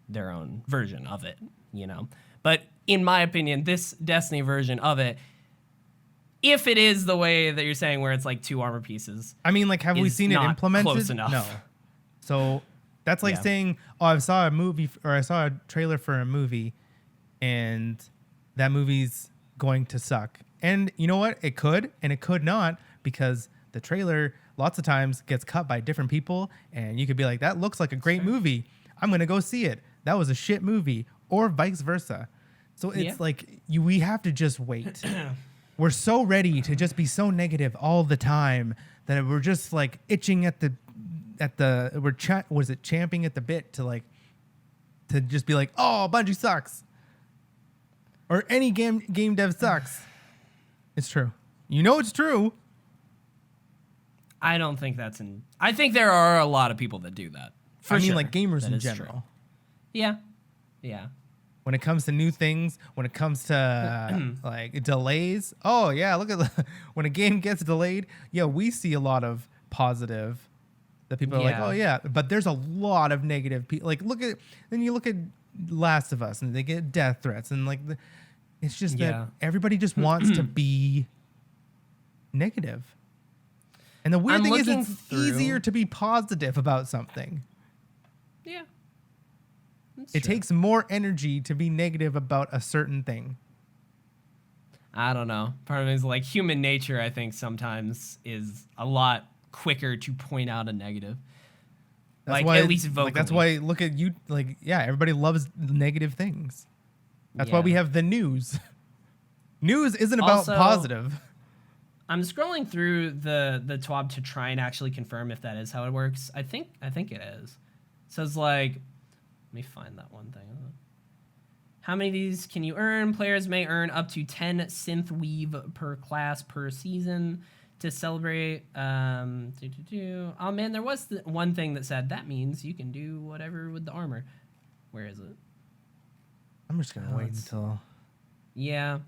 their own version of it, you know? But in my opinion, this Destiny version of it, if it is the way that you're saying where it's like 2 armor pieces, I mean, like, have we is seen it not implemented? close enough. No. So that's like Yeah. saying, oh, I saw a movie or I saw a trailer for a movie, and that movie's going to suck. And you know what? It could and it could not, because the trailer lots of times gets cut by different people, and you could be like, that looks like a great movie. I'm going to go see it. That was a shit movie, or vice versa. So it's Yeah. like we have to just wait. We're so ready to just be so negative all the time that we're just like itching at the champing at the bit to just be like, oh, Bungie sucks, or any game dev sucks. It's true. You know it's true. I don't think that's I think there are a lot of people that do that. For I mean, sure. like gamers That in is true. general. Yeah. Yeah. When it comes to new things, when it comes to like delays, oh yeah, look at when a game gets delayed. Yeah, we see a lot of positive that people are like, Yeah. oh yeah, but there's a lot of negative people. Like you look at Last of Us and they get death threats and like it's just Yeah. that everybody just wants to be negative. And the weird I'm thing is looking it's through- easier to be positive about something. Yeah. That's It true. takes more energy to be negative about a certain thing. I don't know. Part of me is like human nature, I think sometimes is a lot quicker to point out a negative. That's Like, why, at least vocally. like, that's why look at you. Like, yeah, everybody loves negative things. That's why we Yeah. have the news. News isn't about Also- positive. I'm scrolling through the TWAB to try and actually confirm if that is how it works. I think it is. So it's like, let me find that one thing. How many of these can you earn? Players may earn up to 10 synth weave per class per season to celebrate. Oh man, there was one thing that said that means you can do whatever with the armor. Where is it? I'm just gonna wait until Yeah.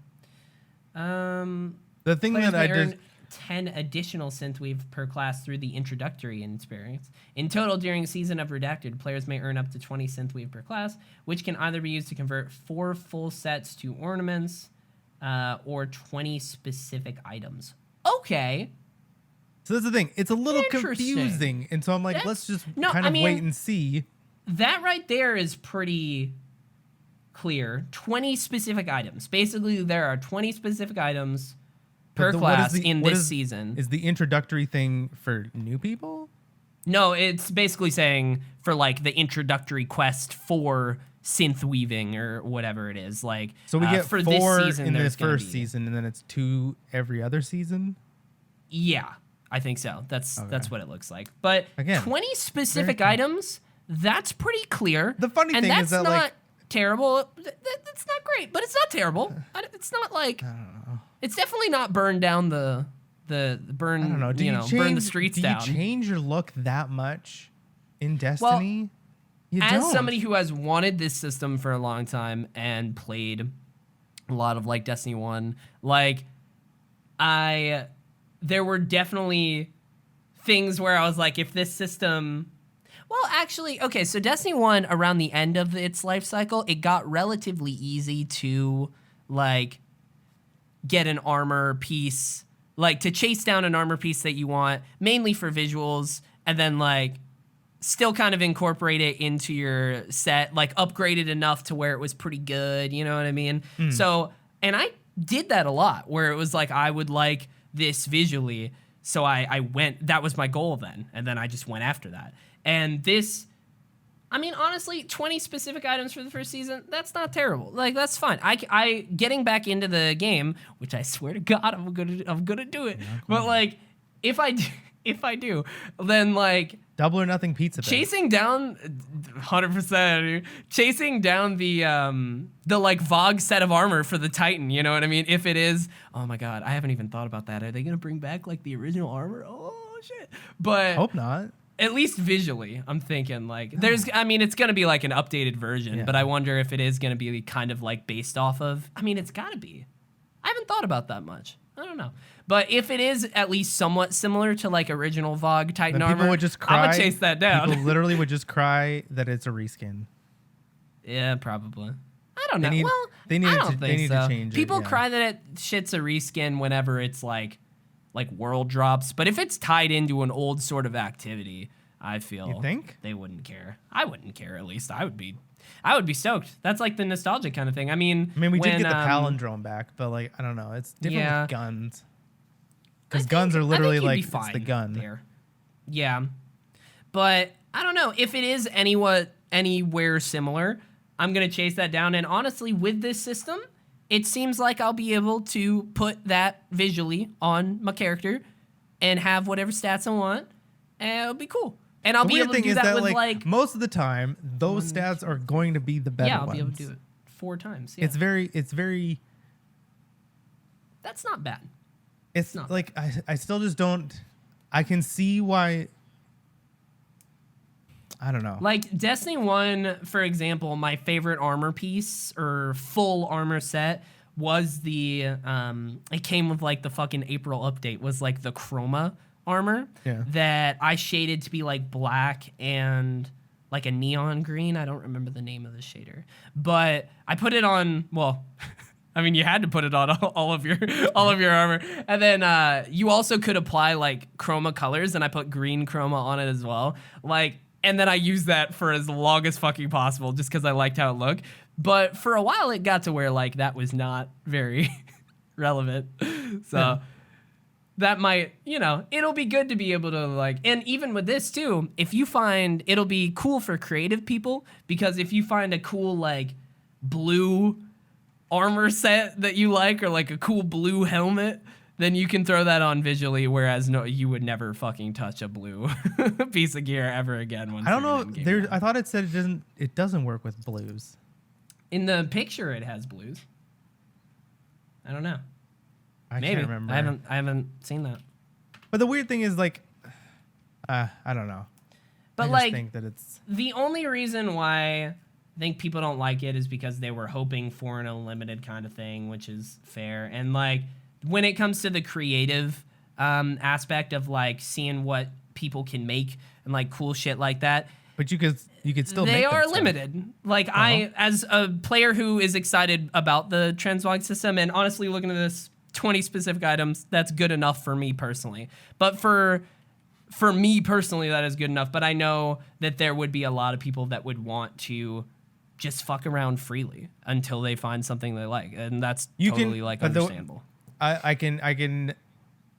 the thing Players that I may did. earn 10 additional synthweave per class through the introductory experience. In total, during a season of Redacted, players may earn up to 20 synthweave per class, which can either be used to convert 4 full sets to ornaments or 20 specific items. Okay. So that's the thing. It's a little Interesting. confusing, and so I'm like, That's- let's just no, kind I of mean- wait and see. That right there is pretty clear. 20 specific items. Basically, there are 20 specific items per But what is class the- in what this is- season. Is the introductory thing for new people? No, it's basically saying for like the introductory quest for synth weaving or whatever it is. Like, So we get for 4 this season, in there's this gonna first be- season, and then it's 2 every other season. Yeah, I think so. That's Okay. what it looks like. But Again, 20 specific very- items, that's pretty clear. The funny and thing is that's that, not like- terrible. That's not great, but it's not terrible. It's not like I don't know. it's definitely not burned down the burn. I don't know. Do you, change, burn the streets do down. you change your look that much in Destiny? You As don't. somebody who has wanted this system for a long time and played a lot of like Destiny 1, like there were definitely things where I was like, if this system, well, actually, okay, so Destiny 1 around the end of its life cycle, it got relatively easy to like get an armor piece, like to chase down an armor piece that you want, mainly for visuals, and then like still kind of incorporate it into your set, like upgrade it enough to where it was pretty good, you know what I mean? So, and I did that a lot, where it was like I would like this visually, so I went, that was my goal then, and then I just went after that. And this, I mean, honestly, 20 specific items for the first season, that's not terrible. Like, that's fine. I getting back into the game, which I swear to God, I'm gonna do it. But like, if I do, then like, Double or Nothing pizza. Bag. chasing down 100%, chasing down the like Vogue set of armor for the Titan, you know what I mean? If it is, oh my God, I haven't even thought about that. Are they gonna bring back like the original armor? Oh shit. But Hope not. at least visually, I'm thinking like I mean, it's gonna be like an updated version, Yeah. but I wonder if it is gonna be kind of like based off of, I mean, it's gotta be. I haven't thought about that much. I don't know. But if it is at least somewhat similar to like original Vogue Titan Then armor, people would just cry. I'm gonna chase that down. People literally would just cry that it's a reskin. Yeah, probably. I don't know. They need- Well, they need I to- don't they think need to so. change it, People yeah. cry that shit's a reskin whenever it's like world drops, but if it's tied into an old sort of activity, I feel You think? they wouldn't care. I wouldn't care. At least I would be stoked. That's like the nostalgic kind of thing. I mean, I mean, we did when, get the palindrome back, but like, I don't know. It's different Yeah. with guns. I Because think- guns are I think literally you'd be like, it's fine the gun. there. Yeah, but I don't know if it is anywhere similar. I'm gonna chase that down, and honestly, with this system, it seems like I'll be able to put that visually on my character and have whatever stats I want, and it'll be cool. And I'll The be weird able to thing do is that that with like, like most of the time, those stats are going to be the better yeah, I'll ones. be able to do it 4 times. Yeah, It's very. that's not bad. It's not like I still just don't. I can see why. I don't know. Like Destiny 1, for example, my favorite armor piece or full armor set was the it came with like the fucking April update, was like the chroma armor Yeah. that I shaded to be like black and like a neon green. I don't remember the name of the shader, but I put it on. Well, I mean, you had to put it on all of your armor, and then you also could apply like chroma colors, and I put green chroma on it as well. Like, and then I used that for as long as fucking possible, just because I liked how it looked. But for a while, it got to where like that was not very relevant. So. Yeah. That might, it'll be good to be able to like, and even with this too, if you find, it'll be cool for creative people, because if you find a cool like blue armor set that you like, or like a cool blue helmet, then you can throw that on visually, whereas no, you would never fucking touch a blue piece of gear ever again. I don't know. I thought it said it doesn't work with blues. In the picture, it has blues. I don't know. I Maybe. can't remember. I haven't seen that. But the weird thing is like, I don't know. But I just like, think that it's the only reason why I think people don't like it is because they were hoping for an unlimited kind of thing, which is fair. And like, when it comes to the creative aspect of like seeing what people can make and like cool shit like that, but you could still they make are that stuff. limited. Like I, as a player who is excited about the transmog system, and honestly looking at this 20 specific items, that's good enough for me personally. But for me personally, that is good enough. But I know that there would be a lot of people that would want to just fuck around freely until they find something they like, and that's totally like understandable. I can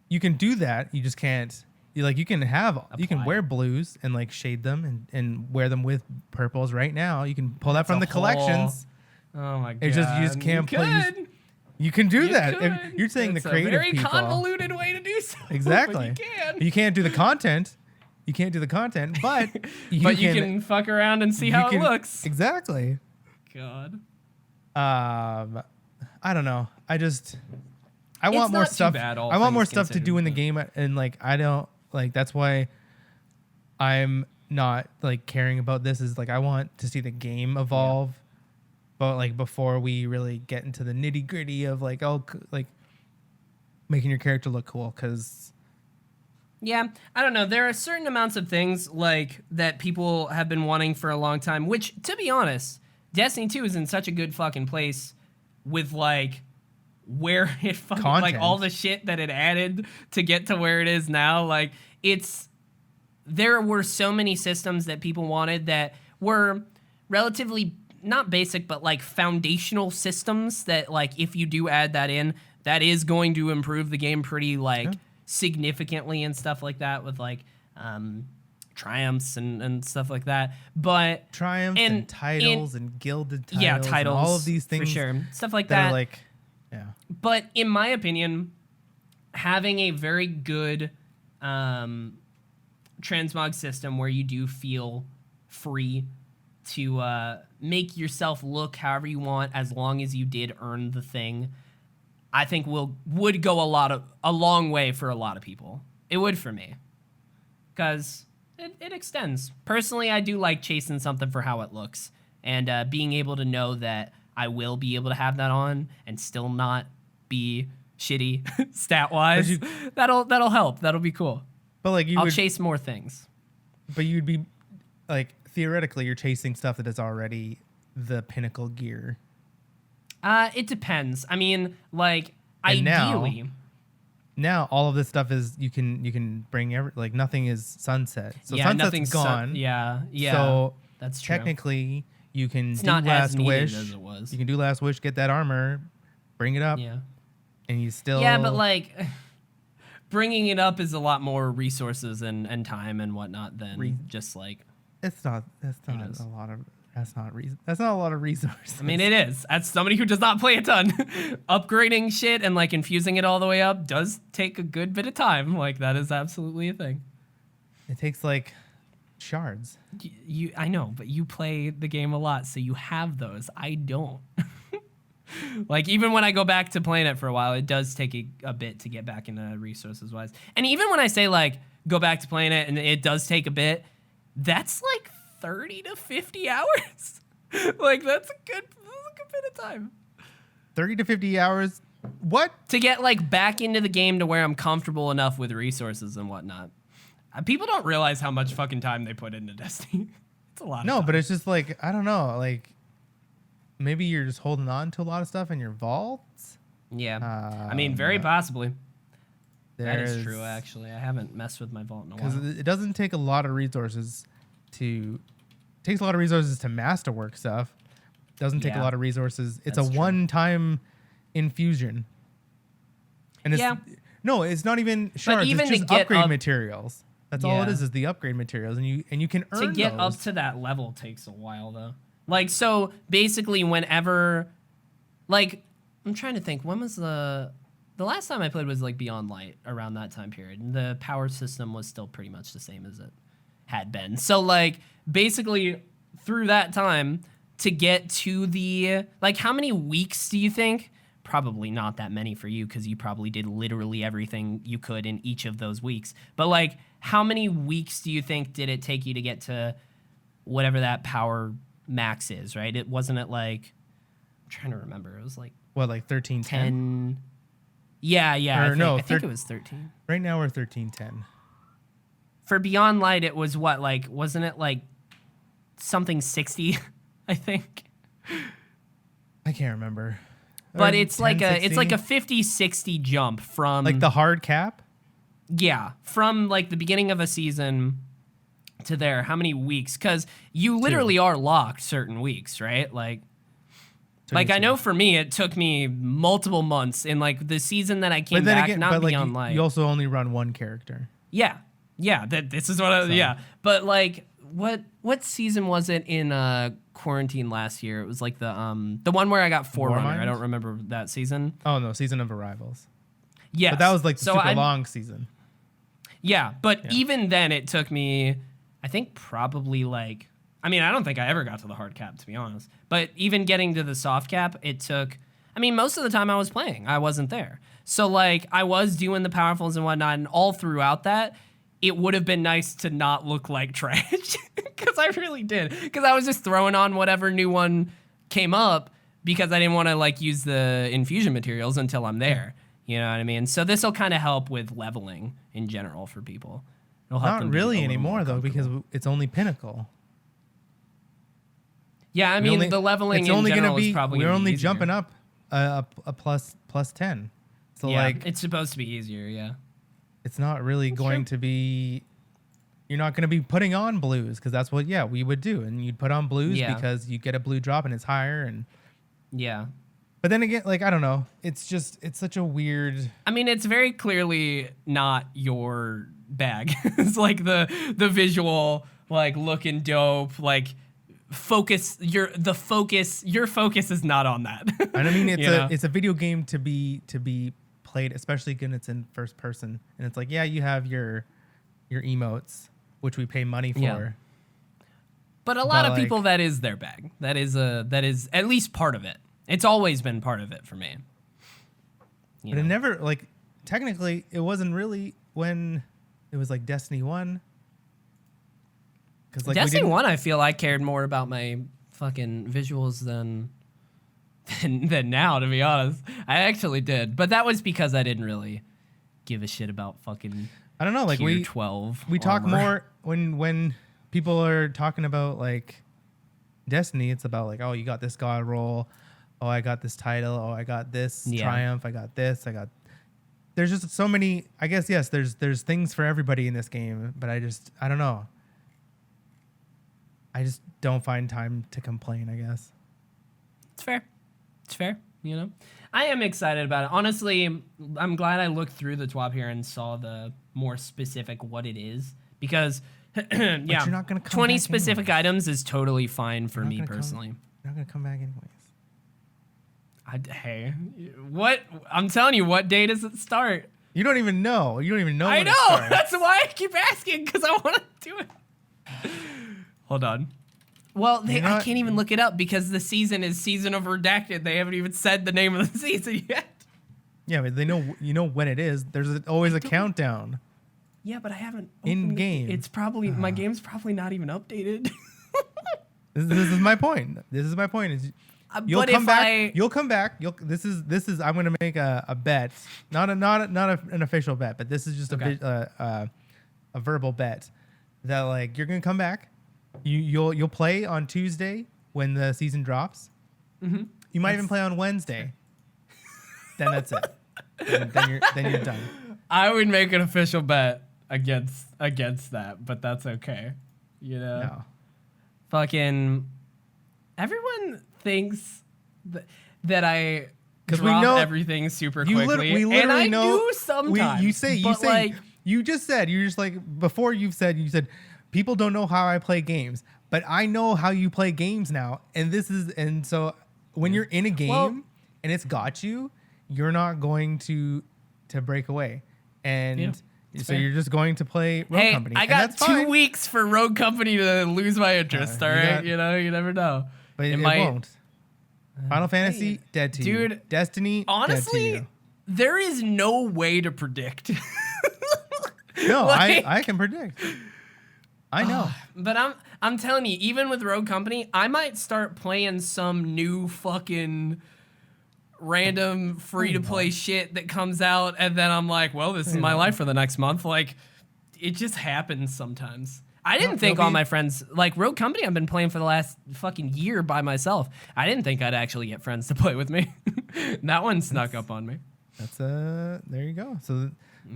you can do that. You just can't. You can wear blues and like shade them and wear them with purples right now. You can pull that from the collections. Oh my god! It's just you just can't play. You can do that. If you're saying it's the creative a very convoluted way to do so. Exactly. You can't do the content. You can't do the content, but you can fuck around and see how it looks. Exactly. God. I don't know. I want more not too stuff. bad, all I want more things stuff to do in the considered, game, and like I don't like. That's why I'm not like caring about this. Is like I want to see the game evolve. Yeah. But like before we really get into the nitty gritty of like making your character look cool, because yeah, I don't know. There are certain amounts of things like that people have been wanting for a long time. Which, to be honest, Destiny 2 is in such a good fucking place with like where it fucking like all the shit that it added to get to where it is now. Like there were so many systems that people wanted that were relatively not basic, but like foundational systems that like if you do add that in, that is going to improve the game pretty like significantly and stuff like that, with like triumphs and stuff like that. But triumphs and titles and gilded titles, yeah, titles, and all of these things for sure, stuff like that that. Are like, yeah. But in my opinion, having a very good transmog system where you do feel free to make yourself look however you want, as long as you did earn the thing, I think would go a long way for a lot of people. It would for me, because it extends. Personally, I do like chasing something for how it looks, and being able to know that I will be able to have that on and still not be shitty stat wise. That'll help. That'll be cool. But like I'll chase more things. But you'd be like, theoretically, you're chasing stuff that is already the pinnacle gear. It depends. I mean, like, and ideally. Now all of this stuff is you can bring like nothing is sunset. So yeah, sunset's nothing's gone. Yeah. So that's true. technically you can it's do not Last as needed Wish. As it was. You can do Last Wish, get that armor, bring it up. Yeah. And you still. Yeah, but like bringing it up is a lot more resources and time and whatnot than just like. That's not a lot of. That's not a lot of resources. I mean, it is. As somebody who does not play a ton, upgrading shit and like infusing it all the way up does take a good bit of time. Like that is absolutely a thing. It takes like shards. I know, but you play the game a lot, so you have those. I don't. Like even when I go back to playing it for a while, it does take a bit to get back into resources wise. And even when I say like go back to playing it and it does take a bit, that's like 30 to 50 hours. Like that's a good bit of time. 30 to 50 hours What? To get like back into the game to where I'm comfortable enough with resources and whatnot. People don't realize how much fucking time they put into Destiny. It's a lot of No, time. but it's just like, I don't know, like maybe you're just holding on to a lot of stuff in your vaults. Yeah. I mean, very possibly. That is There's- true, actually. I haven't messed with my vault in a Because while. it doesn't take a lot of resources takes a lot of resources to masterwork stuff. Doesn't take a Yeah. lot of resources. It's That's a true. one-time infusion. And it's Yeah. no, it's not even shards. even It's to just get upgrade up- materials. That's all it Yeah. is the upgrade materials, and you can earn To get those. up to that level takes a while, though. Like, so basically, whenever, like, I'm trying to think, when was the last time I played was like Beyond Light around that time period, and the power system was still pretty much the same as it had been. So, like, basically, through that time, to get to the, like, how many weeks do you think? Probably not that many for you, because you probably did literally everything you could in each of those weeks. But, like, how many weeks do you think did it take you to get to whatever that power max is, right? It wasn't it like, I'm trying to remember. It was like What, like 1310? 10. Yeah. I think it was 13. Right now we're 1310. For Beyond Light, it was what, like, wasn't it like something 60, I think? I can't remember. But Or it's like 10, a 60? 50-60 jump from like the hard cap. yeah, from like the beginning of a season to there. How many weeks? Because you literally are locked certain weeks, right? Like I 22. know for me, it took me multiple months in like the season that I came back, not but like Beyond Light. you also only run one character. Yeah. This is what yeah. But like, what season was it in quarantine last year? It was like the one where I got Forerunner. I don't remember that season. Oh no, Season of Arrivals. Yeah, But that was like the super I- long season. Yeah, but even then, it took me, I think probably like, I mean, I don't think I ever got to the hard cap, to be honest. But even getting to the soft cap, it took, I mean, most of the time I was playing, I wasn't there. So like, I was doing the powerfuls and whatnot, and all throughout that, it would have been nice to not look like trash. Because I really did. Because I was just throwing on whatever new one came up, because I didn't want to like use the infusion materials until I'm there. You know what I mean? So this will kind of help with leveling in general for people. It'll help them Not be a really little more anymore though, because comfortable. it's only Pinnacle. Yeah, I mean, the leveling it's in only general gonna be. is probably We're gonna be only easier. jumping up a plus 10. So Yeah, like, it's supposed to be easier, yeah. it's not really going to be. You're not going to be putting on blues because that's what we would do, and you'd put on blues Yeah. because you get a blue drop and it's higher. And Yeah. but then again, like I don't know, it's such a weird. I mean, it's very clearly not your bag. It's like the visual, like looking dope, like focus. Your focus is not on that. And I mean, it's You know? it's a video game to be played, especially when it's in first person, and it's like you have your emotes, which we pay money for. Yeah. But a lot But, of like- people, that is their bag. That is at least part of it. It's always been part of it for me. You But it know? never, like, technically, it wasn't really when it was like Destiny 1. Because like Destiny 1, I feel I cared more about my fucking visuals than now, to be honest. I actually did. But that was because I didn't really give a shit about fucking I don't know, like tier 12 we talk armor. more when people are talking about like Destiny. It's about like, oh, you got this god roll. Oh, I got this title. Oh, I got this triumph. I got this. There's just so many. I guess yes. There's things for everybody in this game, but I don't know. I just don't find time to complain, I guess. It's fair. It's fair, you know? I am excited about it. Honestly, I'm glad I looked through the TWAB here and saw the more specific what it is. Because, yeah, you're not gonna come 20 back specific anyways. items is totally fine for You're not me gonna come- personally. You're not going to come back anyways. Hey, what? I'm telling you, what day does it start? You don't even know. You don't even know I when it know. starts. That's why I keep asking, because I want to do it. Hold on. Well, You know I what? can't even look it up because the season is Season of Redacted. They haven't even said the name of the season yet. Yeah, but you know when it is. There's always a countdown. Yeah, but I haven't. In opened it. game. It's probably, my game's probably not even updated. This is my point. This is my point. Is You'll but come if back. You'll come back. This is. I'm gonna make a bet, an official bet, but this is just a verbal bet that like you're gonna come back. You'll play on Tuesday when the season drops. Mm-hmm. You might even play on Wednesday. Then that's it. then you're done. I would make an official bet against that, but that's okay. You know, No. Fucking everyone thinks that I Because drop we know everything super we quickly, literally and I know. do sometimes. You say like, you just said you're just like before you said people don't know how I play games, but I know how you play games now, and so when you're in a game and it's got you, you're not going to break away, and so fair. you're just going to play Rogue Company. I and got that's 2 fine, weeks for Rogue Company to lose my interest. All right, you never know. but it might, won't. Final Fantasy dead to you, dude. Destiny Honestly, dead to there is no way to predict. you. No, like, I can predict. I know. But I'm telling you, even with Rogue Company, I might start playing some new fucking random free to play shit that comes out, and then I'm like, well, this is my life for the next month. Like, it just happens sometimes. I didn't think all my friends, like Rogue Company, I've been playing for the last fucking year by myself. I didn't think I'd actually get friends to play with me. That one snuck up on me. That's there you go. So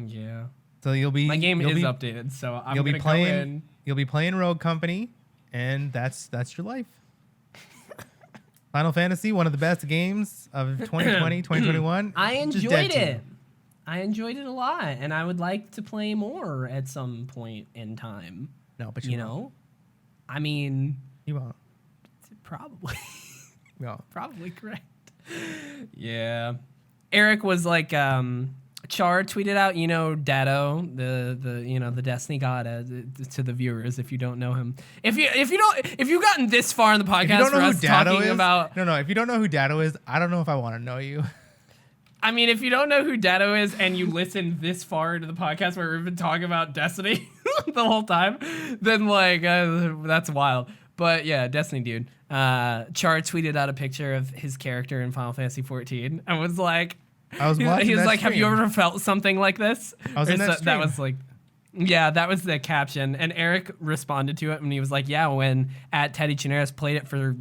Yeah. So you'll be My game you'll is be, updated, so I'm you'll gonna be playing. go in. You'll be playing Rogue Company, and that's your life. Final Fantasy, one of the best games of 2020, 2021. I just dead enjoyed to you. it. I enjoyed it a lot, and I would like to play more at some point in time. No, but You know, I mean, you won't. probably, No. probably correct. Yeah, Eric was like, Char tweeted out, Datto, the Destiny god, to the viewers. If you don't know him, if you've gotten this far in the If you podcast don't for know who us Datto talking is, about, no. If you don't know who Datto is, I don't know if I want to know you. I mean, if you don't know who Datto is and you listen this far into the podcast where we've been talking about Destiny the whole time, then like that's wild. But yeah, Destiny dude. Char tweeted out a picture of his character in Final Fantasy 14 and was like, I was watching. he was that like, "Have you stream. ever felt something like this?" I was in that stream. That was like, yeah, that was the caption. And Eric responded to it and he was like, "Yeah, when at Teddy Chinares played it for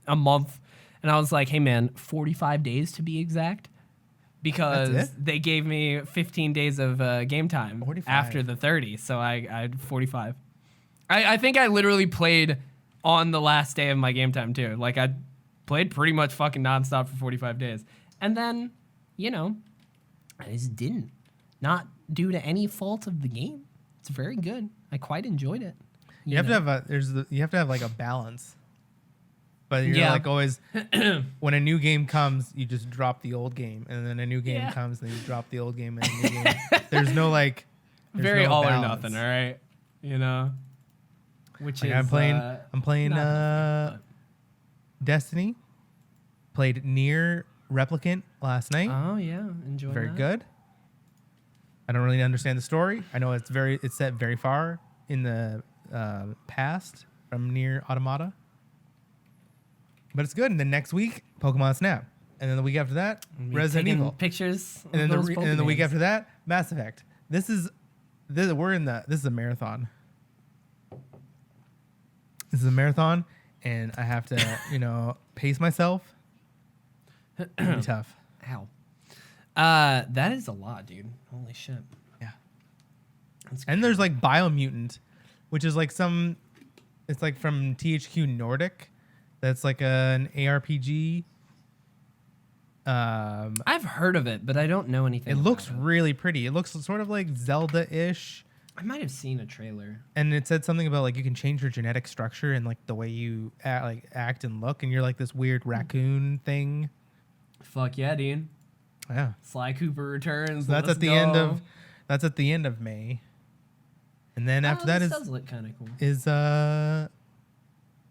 a month," and I was like, "Hey man, 45 days to be exact." Because they gave me 15 days of game time 45. after the 30, so I had 45. I think I literally played on the last day of my game time too. Like I played pretty much fucking nonstop for 45 days, and then I just didn't. Not due to any fault of the game. It's very good. I quite enjoyed it. You have to have you have to have like a balance. But you're like always, when a new game comes, you just drop the old game, and then a new game comes, and then you drop the old game and a new game. There's no like, very no all balance. or nothing. All right, which Like is I'm playing Destiny. Played Nier Replicant last night. Oh yeah, enjoy. Very that. good. I don't really understand the story. I know it's set very far in the past from Nier Automata. But it's good. And then next week, Pokemon Snap. And then the week after that, Resident Evil. Pictures. And then the week after that, Mass Effect. This is a marathon. This is a marathon, and I have to, pace myself. It's gonna be tough. Ow. That is a lot, dude. Holy shit. Yeah. That's And there's like Biomutant, which is like it's like from THQ Nordic. That's like an ARPG. I've heard of it, but I don't know anything. It about looks really pretty. It looks sort of like Zelda-ish. I might have seen a trailer. And it said something about like you can change your genetic structure and like the way you act and look, and you're like this weird raccoon thing. Fuck yeah, dude. Yeah. Sly Cooper returns. So that's at the end of May. And then after that does look kind of cool. is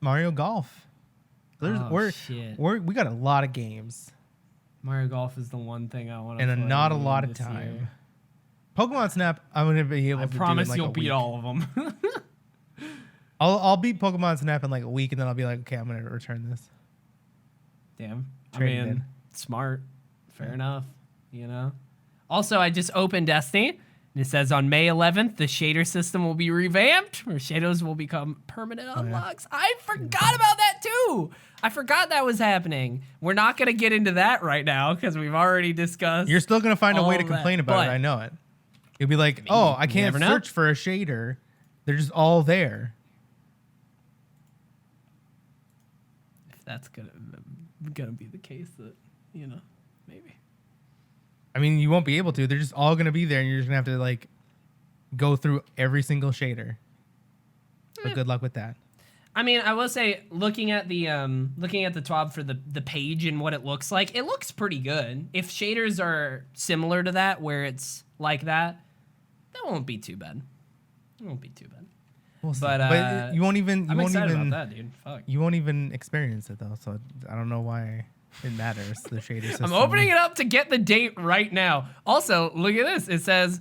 Mario Golf. We got a lot of games. Mario Golf is the one thing I want to And play not a lot of this time. year. Pokemon Snap, I'm gonna be able I to promise do in like you'll a beat week. all of them. I'll beat Pokemon Snap in like a week, and then I'll be like, okay, I'm gonna return this. Damn. Trade it I mean, in. smart. Fair enough. You know. Also, I just opened Destiny, and it says on May 11th the shader system will be revamped, where shadows will become permanent unlocks. I forgot about that too. I forgot that was happening. We're not gonna get into that right now because we've already discussed. You're still gonna find a way to all that, complain about it. but- I know it. You'll be like, oh, I can't never know. search for a shader. They're just all there. If that's gonna be the case, that maybe. I mean, you won't be able to. They're just all gonna be there, and you're just gonna have to like go through every single shader. But good luck with that. I mean, I will say, looking at the TWAB for the page and what it looks like, it looks pretty good. If shaders are similar to that, where it's like that won't be too bad. It won't be too bad. We'll see. But you won't even. I'm excited about that, dude. Fuck. You won't even experience it though, so I don't know why it matters. The shader system. I'm opening it up to get the date right now. Also, look at this. It says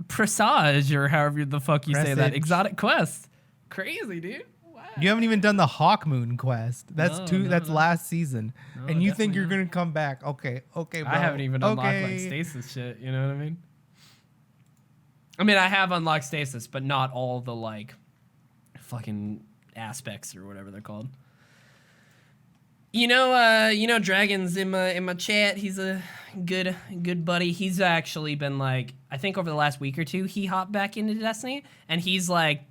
Presage, or however the fuck you say that. Presage. Exotic quest. Crazy, dude. Wow. You haven't even done the Hawk Moon quest. That's No, that's last season, No, and you think definitely you're not. gonna come back? Okay, bro. I haven't even unlocked like stasis shit. You know what I mean? I mean, I have unlocked stasis, but not all the like fucking aspects or whatever they're called. You know, Dragon's in my chat. He's a good buddy. He's actually been like, I think over the last week or two, he hopped back into Destiny, and he's like,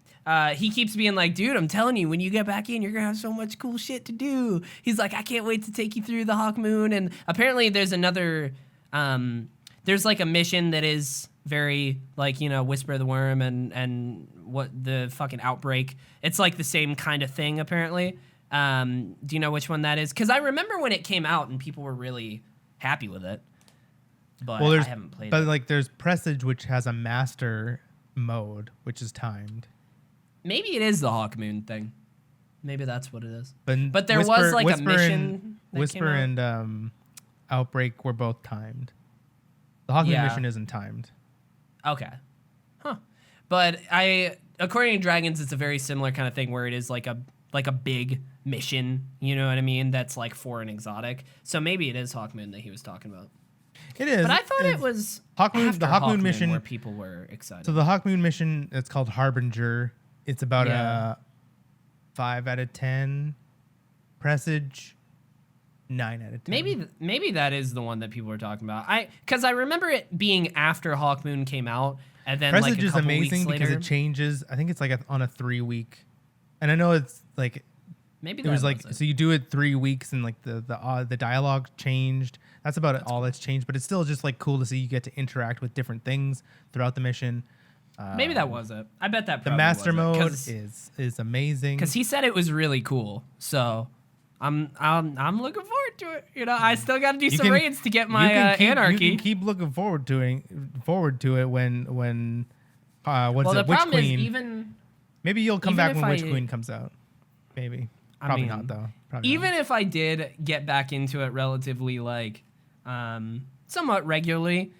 he keeps being like, dude, I'm telling you, when you get back in, you're gonna have so much cool shit to do. He's like, I can't wait to take you through the Hawk Moon. And apparently there's another, there's like a mission that is very like, Whisper of the Worm and what the fucking Outbreak. It's like the same kind of thing apparently. Do you know which one that is? Because I remember when it came out and people were really happy with it, but I haven't played it. But like, there's Presage, which has a master mode, which is timed. Maybe it is the Hawk Moon thing. Maybe that's what it is. But there was like Whisper a mission. Whisper and Outbreak were both timed. The Hawk Moon mission isn't timed. Okay. Huh. But according to Dragons, it's a very similar kind of thing where it is like a big mission, you know what I mean? That's like for an exotic. So maybe it is Hawk Moon that he was talking about. It is. But I thought it was Hawk Moon, the Hawk Moon mission where people were excited. So the Hawk Moon mission, it's called Harbinger. It's about a 5 out of 10. Presage, 9 out of 10. Maybe that is the one that people were talking about. Because I remember it being after Hawk Moon came out, and then Presage like a is couple amazing weeks because later, it changes. I think it's like on a 3-week, and I know it's like maybe it was like so you do it 3 weeks and like the dialogue changed. That's about all that's changed, but it's still just like cool to see you get to interact with different things throughout the mission. Maybe that was it. I bet that the probably master was mode it, is amazing because he said it was really cool. So I'm looking forward to it. I still got to do some raids to get my anarchy. You can keep looking forward to it when the Witch problem Queen. is even Maybe you'll come even back if when Witch I- Queen comes out. Maybe. I Probably mean, not though. Probably even not. if I did get back into it relatively like somewhat regularly,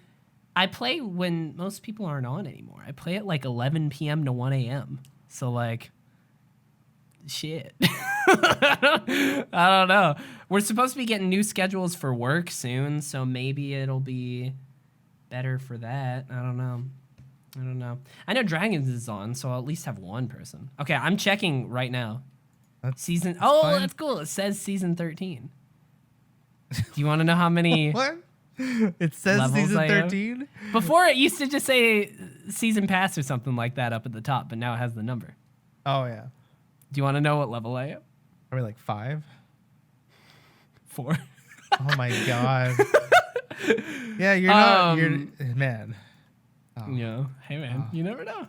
I play when most people aren't on anymore. I play at like 11 p.m. to 1 a.m. So like, shit. I don't know. We're supposed to be getting new schedules for work soon, so maybe it'll be better for that. I don't know. I know Dragons is on, so I'll at least have one person. Okay, I'm checking right now. That's Fine. fine. That's cool. It says season 13. Do you want to know how many? What? It says levels season I have? 13? Before it used to just say season pass or something like that up at the top, but now it has the number. Oh yeah. Do you want to know what level I am? Probably like 5. 4. Oh my god. Yeah, you're not man. Oh. Yeah. Hey man, you never know.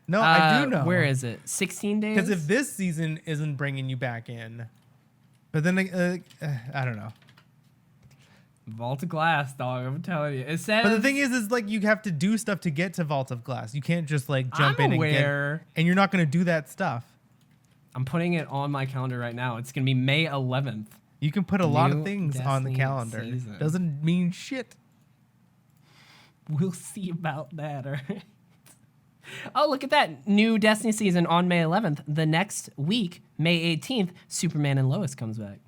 No, I do know. Where is it? 16 days? Because if this season isn't bringing you back in, but then I don't know. Vault of Glass, dog. I'm telling you. It says. But the thing is like you have to do stuff to get to Vault of Glass. You can't just like jump I'm in aware. and you're not going to do that stuff. I'm putting it on my calendar right now. It's gonna be May 11th. You can put a lot New of things on the Destiny calendar. season. Doesn't mean shit. We'll see about that. All right. Oh, look at that. New Destiny season on May 11th. The next week, May 18th, Superman and Lois comes back.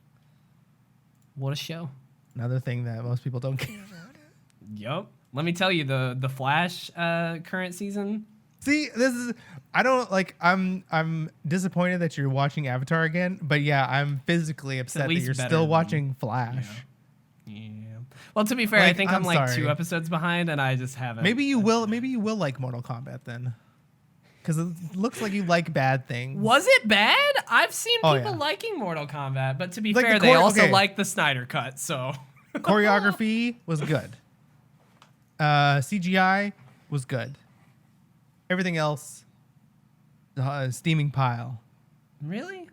What a show. Another thing that most people don't care about. Yup. Let me tell you, the Flash current season. See, this is I don't like. I'm disappointed that you're watching Avatar again, but yeah, I'm physically upset that least you're better still than- watching Flash. Yeah. Well, to be fair, I Like, think I'm like sorry. 2 episodes behind, and I just haven't. Maybe you will. Maybe you will like Mortal Kombat then, because it looks like you like bad things. Was it bad? I've seen Oh, people yeah. liking Mortal Kombat, but to be Like the fair, they also okay. like the Snyder Cut, so. Choreography was good. CGI was good. Everything else, steaming pile. Really?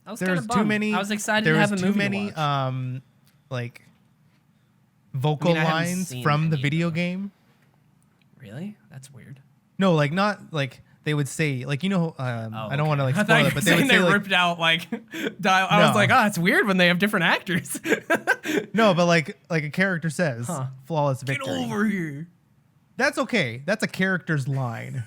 I was There's kind of too many. I was excited there to have was a too movie many to watch. like vocal I haven't lines seen from the any of video them. game. Really? That's weird. No, like not like they would say like I don't want to like I thought spoil you it, were but they saying would say like ripped out like dial. I was No. like, oh, it's weird when they have different actors. no, but like a character says Huh. flawless Get victory. over here. That's okay. That's a character's line.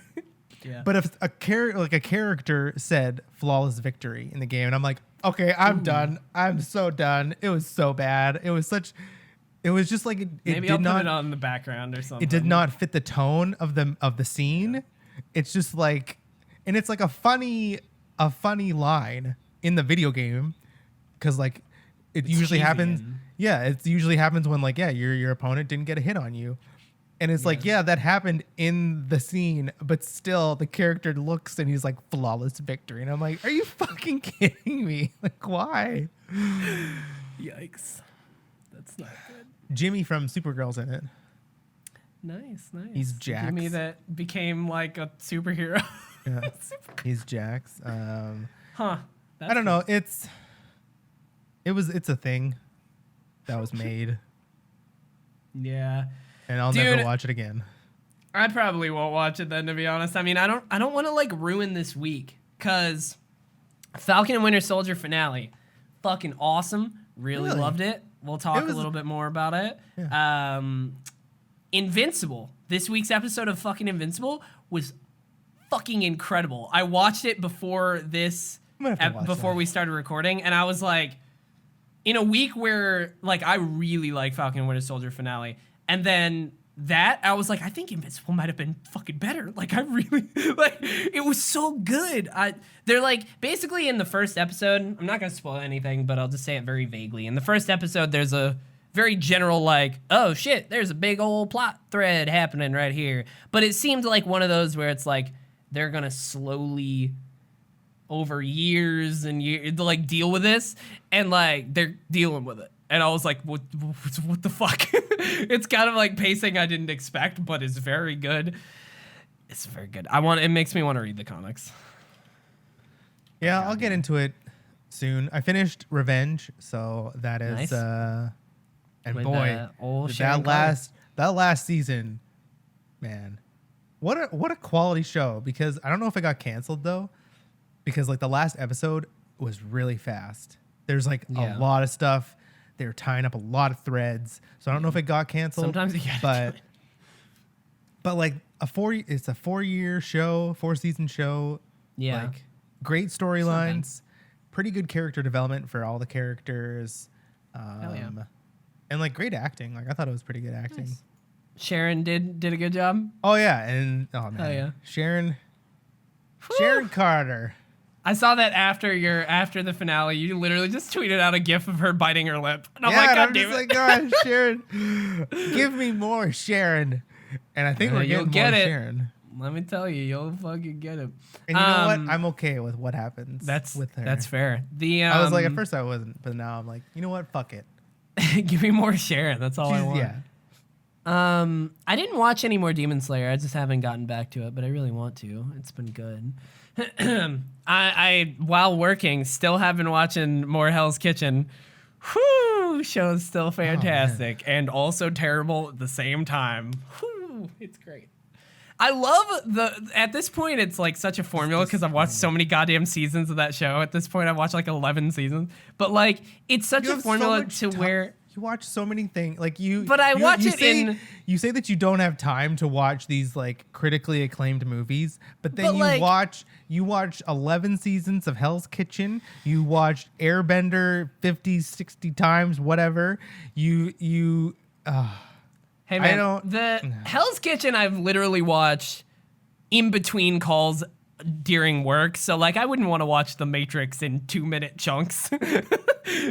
Yeah. But if a character said flawless victory in the game, and I'm like, okay, I'm done. I'm so done. It was so bad. It was just like it Maybe did I'll not put it on in the background or something. it did not fit the tone of the scene. It's just like, and it's like a funny line in the video game, because like it usually cheesy happens. and- Yeah, it usually happens when like your opponent didn't get a hit on you. And it's like, yeah, that happened in the scene, but still the character looks and he's like flawless victory. And I'm like, are you fucking kidding me? Like, why? Yikes. That's not good. Jimmy from Supergirl's in it. Nice. He's Jax. Jimmy that became like a superhero. Yeah. He's Jax. Huh. I don't know. It's a thing that was made, Yeah. and I'll Dude. never watch it again. I probably won't watch it then, to be honest. I mean, I don't want to like ruin this week, cause Falcon and Winter Soldier finale, fucking awesome. Really loved it. We'll talk was- a little bit more about it. Yeah. Invincible. This week's episode of fucking Invincible was fucking incredible. I watched it before this, I'm gonna have to watch before that. we started recording, and I was like, in a week where like I really like Falcon and Winter Soldier finale, and then that I was like, I think Invincible might have been fucking better. Like I really like it was so good. They're like basically in the first episode. I'm not gonna spoil anything, but I'll just say it very vaguely. In the first episode, there's a very general like, oh shit, there's a big old plot thread happening right here. But it seemed like one of those where it's like they're gonna slowly over years and years like deal with this, and like they're dealing with it. And I was like, what the fuck? It's kind of like pacing I didn't expect, but it's very good. It's very good. It makes me want to read the comics. Yeah, I'll get into it soon. I finished Revenge, so that is Nice. And With, boy, old Sharon that last season, man, what a quality show. Because I don't know if it got canceled though, because like the last episode was really fast. There's like Yeah. a lot of stuff. They were tying up a lot of threads, so I don't know if it got canceled. Sometimes you gotta do it. but like it's a 4-year show, 4-season show. Yeah. Like great storylines, pretty good character development for all the characters. Hell yeah. And like great acting. Like I thought it was pretty good acting. Nice. Sharon did a good job. Oh yeah, and oh man, Hell yeah. Sharon Whew. Carter. I saw that after the finale, you literally just tweeted out a gif of her biting her lip. And I'm yeah, like, and God I'm damn just it. like, God, Sharon, give me more Sharon. And I think we're You'll getting get more it. Sharon. Let me tell you, you'll fucking get it. And you know what? I'm okay with what happens. That's with her. That's fair. I was like, at first I wasn't, but now I'm like, you know what? Fuck it. give me more Sharon. That's all I want. Yeah. I didn't watch any more Demon Slayer. I just haven't gotten back to it, but I really want to. It's been good. I while working still have been watching more Hell's Kitchen. Whew, show's still fantastic and also terrible at the same time. Whew, it's great. I love at this point it's like such a formula because I've watched so many goddamn seasons of that show. At this point I've watched like 11 seasons. But like it's such You a have so formula much to where You watch so many things. Like you, But I watch you it say, in. You say that you don't have time to watch these like critically acclaimed movies, but then But, like- you watch 11 seasons of Hell's Kitchen. You watched Airbender 50, 60 times, whatever. You. Hey man, don't- the Hell's Kitchen I've literally watched in between calls during work, so like I wouldn't want to watch The Matrix in 2-minute chunks.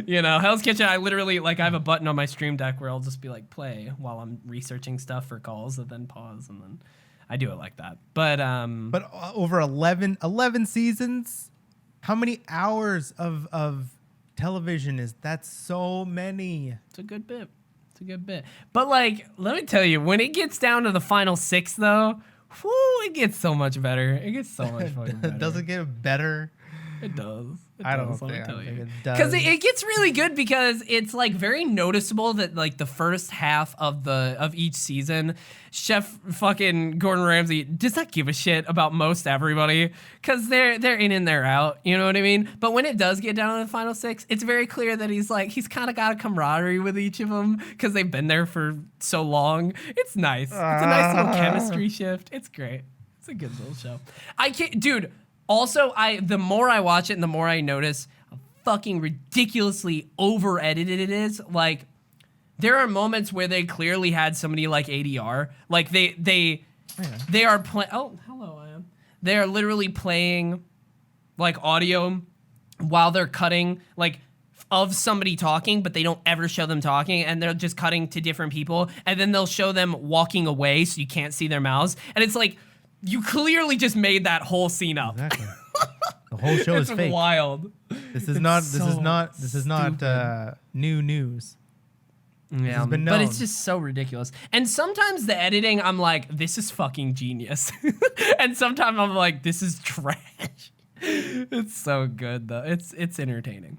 You know, Hell's Kitchen, I literally like I have a button on my stream deck where I'll just be like play while I'm researching stuff for calls and then pause and then I do it like that. But over 11 seasons, how many hours of television is that? So many. it's a good bit. It's a good bit. But like, let me tell you, when it gets down to the final 6 though, whoo, it gets so much better. It gets so much fucking better. Does it get better? It does. I don't think it does. Because it gets really good because it's like very noticeable that like the first half of each season, Chef fucking Gordon Ramsay does not give a shit about most everybody because they're in and they're out. You know what I mean? But when it does get down to the final 6, it's very clear that he's kind of got a camaraderie with each of them because they've been there for so long. It's nice. It's a nice little chemistry shift. It's great. It's a good little show. I can't, dude. Also, the more I watch it and the more I notice how fucking ridiculously over-edited it is. Like, there are moments where they clearly had somebody like ADR. Like, they are playing... Oh, hello, I am. They are literally playing, like, audio while they're cutting, like, of somebody talking, but they don't ever show them talking, and they're just cutting to different people, and then they'll show them walking away so you can't see their mouths. And it's like... You clearly just made that whole scene up. Exactly. The whole show is fake. It's wild. This is not new news. Yeah, has been but known. it's just so ridiculous. And sometimes the editing, I'm like, this is fucking genius. And sometimes I'm like, this is trash. It's so good though. It's entertaining.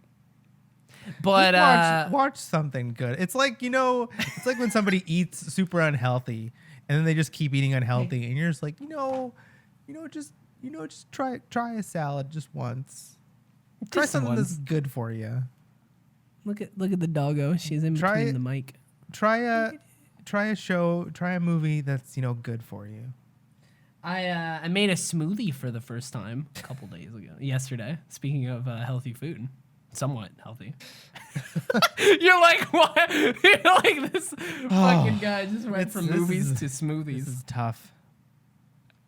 But watch something good. It's like, it's like when somebody eats super unhealthy and then they just keep eating unhealthy and you're just like, just try a salad just once. Try Just something once. that's good for you. Look at the doggo. She's in Try between it. the mic. Try a movie that's, good for you. I made a smoothie for the first time a couple days ago. Yesterday. Speaking of healthy food. Somewhat healthy. You're like, what? You're like, this fucking guy just went from movies to smoothies. This is tough.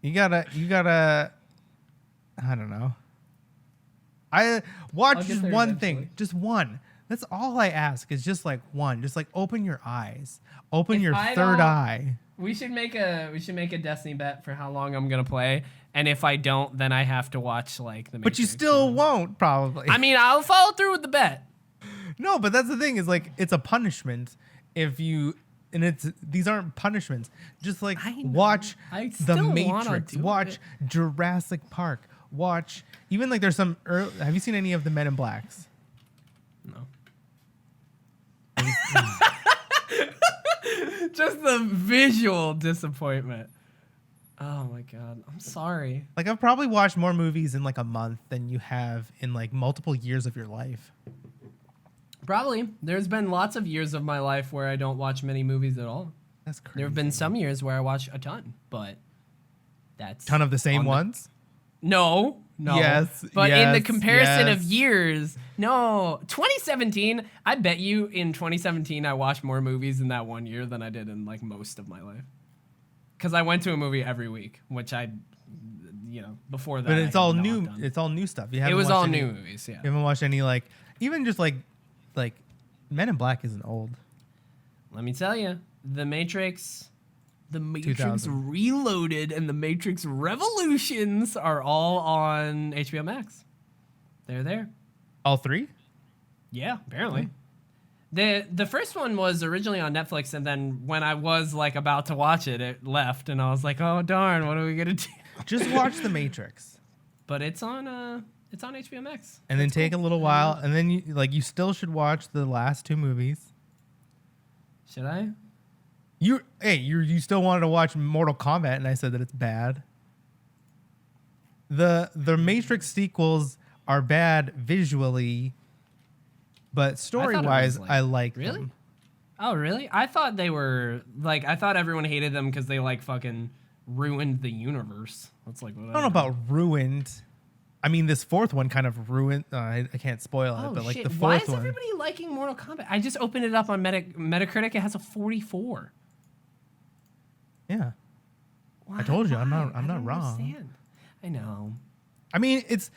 You gotta, I don't know. I watch I'll get just there one eventually. thing, just one. That's all I ask is just like one. Just like open your eyes, open If your I third don't- eye. We should make a Destiny bet for how long I'm gonna play, and if I don't, then I have to watch like the. But you Matrix still or- won't probably. I mean, I'll follow through with the bet. No, but that's the thing is like it's a punishment if you. And these aren't punishments. Just like I know. watch I The still wanna Matrix, do watch it. Jurassic Park, watch even like there's some. Have you seen any of the Men in Blacks? No. Just the visual disappointment. Oh my god, I'm sorry. Like I've probably watched more movies in like a month than you have in like multiple years of your life. Probably. There's been lots of years of my life where I don't watch many movies at all. That's crazy. There have been some years where I watch a ton, but that's ton of the same on ones. No. Yes, But in the yes, comparison of yes. years, no. 2017, I bet you in 2017 I watched more movies in that 1 year than I did in like most of my life. Because I went to a movie every week, which before that. But I it's had all not new. done. It's all new stuff. You It haven't was watched all any- new movies, yeah. You haven't watched any like even just like Men in Black isn't old. Let me tell you, The Matrix 2000. Reloaded and The Matrix Revolutions are all on HBO Max. They're there. All three? Yeah, apparently. The first one was originally on Netflix, and then when I was like about to watch it, it left, and I was like, oh darn, what are we gonna do? Just watch The Matrix. But it's on HBO Max. And then take a little while, and then you still should watch the last two movies. Should I? You still wanted to watch Mortal Kombat, and I said that it's bad. The Matrix sequels are bad visually, but story wise, like- I like Really? them. Oh, really? I thought they were like, I thought everyone hated them because they like fucking ruined the universe. That's like what I don't know about ruined. I mean, this fourth one kind of ruined. I can't spoil it, Oh but like shit! the Why fourth is one. everybody liking Mortal Kombat? I just opened it up on Metacritic. It has a 44. Yeah, Why? I told you, I'm Why? not I don't wrong. understand. I know. I mean, it's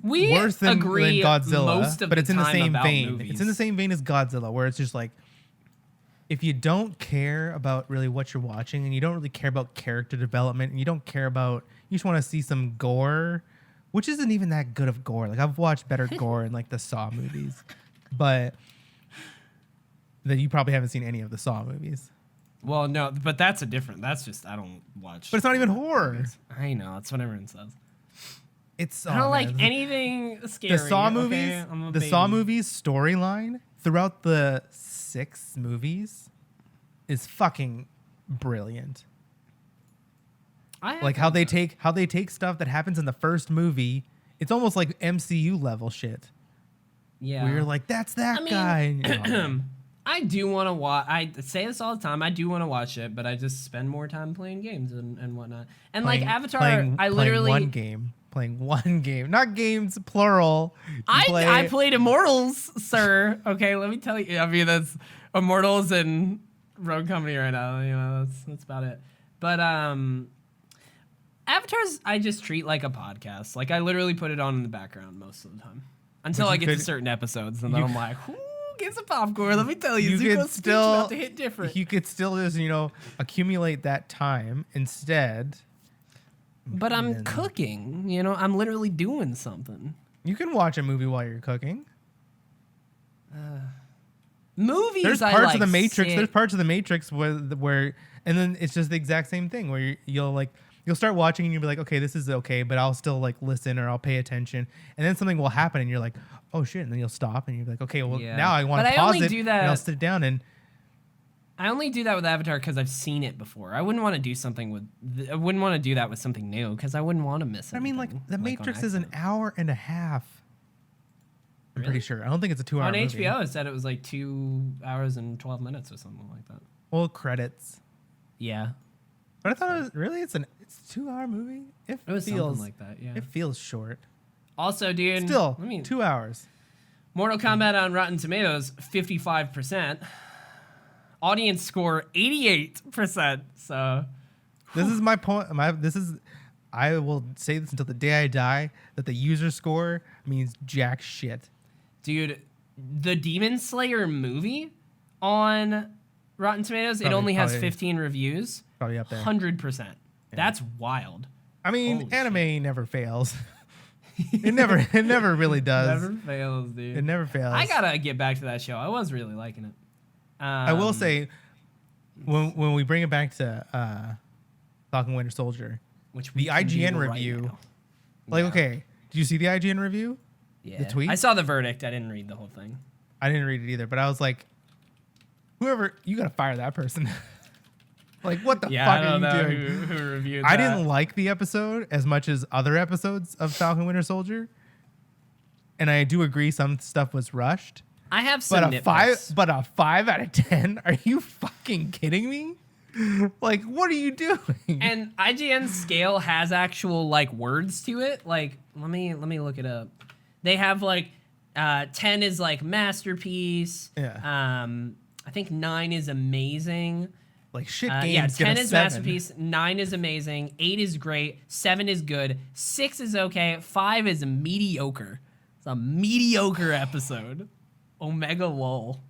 We worse than agree Godzilla, most of but the it's in the time same about vein. movies. It's in the same vein as Godzilla, where it's just like, if you don't care about really what you're watching, and you don't really care about character development, and you don't care about, you just want to see some gore, which isn't even that good of gore. Like, I've watched better gore in like the Saw movies, but that you probably haven't seen any of the Saw movies. Well, no, but that's a different. That's just I don't watch. But it's not even horror. movies. I know that's what everyone says. It's I don't like man. anything scary. The Saw okay? movies. I'm a The baby. Saw movies storyline throughout the 6 movies is fucking brilliant. Like how they take stuff that happens in the first movie. It's almost like MCU level shit. Yeah. Where you're like, that's that I mean, guy. And you're like, I do want to watch. I say this all the time. I do want to watch it, but I just spend more time playing games and whatnot. And like Avatar, I literally playing one game, not games plural. I played Immortals, sir. Okay, let me tell you. I mean, that's Immortals and Rogue Company right now. You know, that's about it. But Avatars, I just treat like a podcast. Like I literally put it on in the background most of the time until I get to certain episodes, and then I'm like, "Ooh, get some popcorn." Let me tell you, Zuko's speech about to hit different. You could still just accumulate that time instead. But I'm cooking. You know, I'm literally doing something. You can watch a movie while you're cooking. Movies. There's I parts like of the Matrix. sit- There's parts of the Matrix where, and then it's just the exact same thing where you'll start watching and you'll be like, okay, this is okay, but I'll still like listen or I'll pay attention, and then something will happen and you're like, oh shit, and then you'll stop and you'll be like, okay, well Yeah. now I want But to I pause only it do and that- I'll sit down and. I only do that with Avatar because I've seen it before. I wouldn't want to do something with. I wouldn't want to do that with something new because I wouldn't want to miss it. I mean, like The on Matrix is an accident. hour and a half. I'm Really? pretty sure. I don't think it's a 2 hour On movie. HBO, it said it was like 2 hours and 12 minutes or something like that. Well, credits. Yeah, But I thought it was really it's a 2 hour movie. it was feels something like that. Yeah. it feels short. Also, dude, Still, I mean, 2 hours. Mortal Kombat on Rotten Tomatoes, 55%. Audience score, 88%. So, This is my point. I will say this until the day I die that the user score means jack shit. dude, the Demon Slayer movie on Rotten Tomatoes, it only has Probably 15 reviews. Probably up there. 100%. That's wild. I mean, Holy anime never fails. It never really does. Never fails, dude. It never fails. I gotta get back to that show. I was really liking it. I will say, when we bring it back to Falcon Winter Soldier, which the we can do IGN right review, now. like, Yeah. okay, did you see the IGN review? Yeah. tweet? I saw the verdict. I didn't read the whole thing. I didn't read it either, but I was like, whoever, you gotta fire that person. Like, what the Yeah, fuck I don't are know you doing? who reviewed I that. didn't like the episode as much as other episodes of Falcon Winter Soldier, and I do agree some stuff was rushed. I have some But nitpicks. a 5 out of 10? Are you fucking kidding me? Like, what are you doing? And IGN's scale has actual like words to it. Like, let me look it up. They have like 10 is like masterpiece. Yeah. I think 9 is amazing. Like, shit Yeah, games 10 get a is 7. masterpiece, 9 is amazing, 8 is great, 7 is good, 6 is okay, 5 is mediocre. It's a mediocre episode. Omega lol.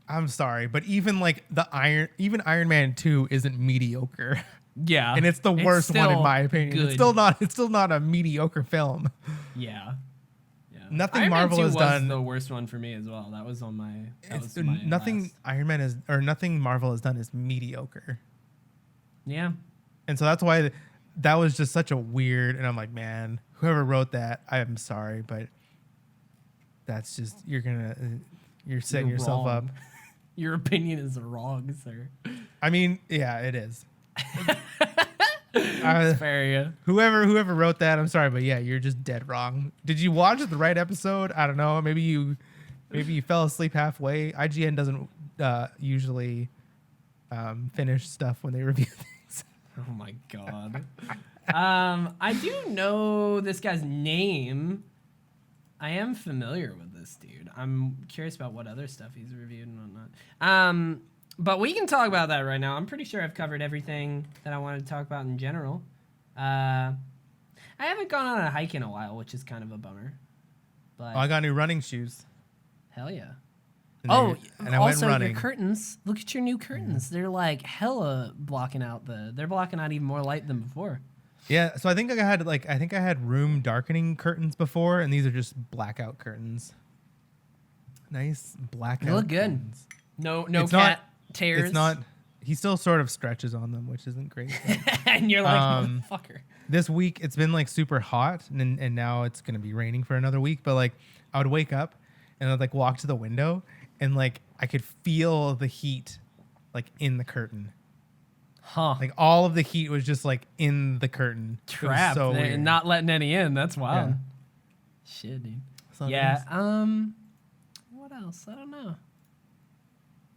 I'm sorry, but even like Iron Man 2 isn't mediocre. Yeah. And it's the worst one in still my opinion. good. It's still not a mediocre film. Yeah. Nothing Iron Man Marvel 2 has was done. the worst one for me as well. That was on my. Nothing last. Iron Man is or nothing Marvel has done is mediocre. Yeah. And so that's why that was just such a weird, and I'm like, man, whoever wrote that, I am sorry, but that's just, you're setting You're yourself wrong. up. Your opinion is wrong, sir. I mean, yeah, it is. It's fair, yeah. Whoever wrote that, I'm sorry, but yeah, you're just dead wrong. Did you watch the right episode? I don't know. Maybe you Maybe you fell asleep halfway. IGN doesn't usually finish stuff when they review things. Oh my god. I do know this guy's name. I am familiar with this dude. I'm curious about what other stuff he's reviewed and whatnot. But we can talk about that right now. I'm pretty sure I've covered everything that I wanted to talk about in general. I haven't gone on a hike in a while, which is kind of a bummer. But I got new running shoes. hell yeah. And Oh, and I went also running. your curtains. Look at your new curtains. They're like hella blocking out they're blocking out even more light than before. Yeah, so I think I had room darkening curtains before, and these are just blackout curtains. Nice blackout. They look good. curtains. No It's cat not- tears. It's not. He still sort of stretches on them, which isn't great. And you're like, motherfucker. This week it's been like super hot, and now it's gonna be raining for another week. But like I would wake up and I'd like walk to the window, and like I could feel the heat like in the curtain. Huh. Like all of the heat was just like in the curtain. It was Trapped. so They're weird. not letting any in. That's wild. Yeah. Shit, dude. So Yeah. nice. What else? I don't know.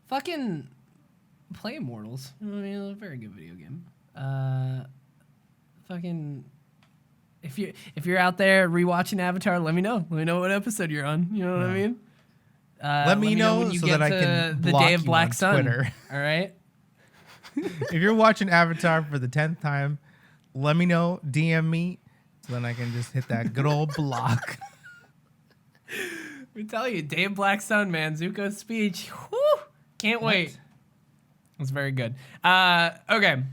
Fucking play Immortals. I mean, it's a very good video game. Fucking. If you're out there rewatching Avatar, let me know. Let me know what episode you're on. You know what I mean? Let me know when you so get that I to can the block Day of you Black on Sun. Twitter. All right. If you're watching Avatar for the 10th time, let me know. DM me so then I can just hit that good old block. We tell you, Day of Black Sun, man. Zuko's speech. Whew, can't wait. It's very good. Okay.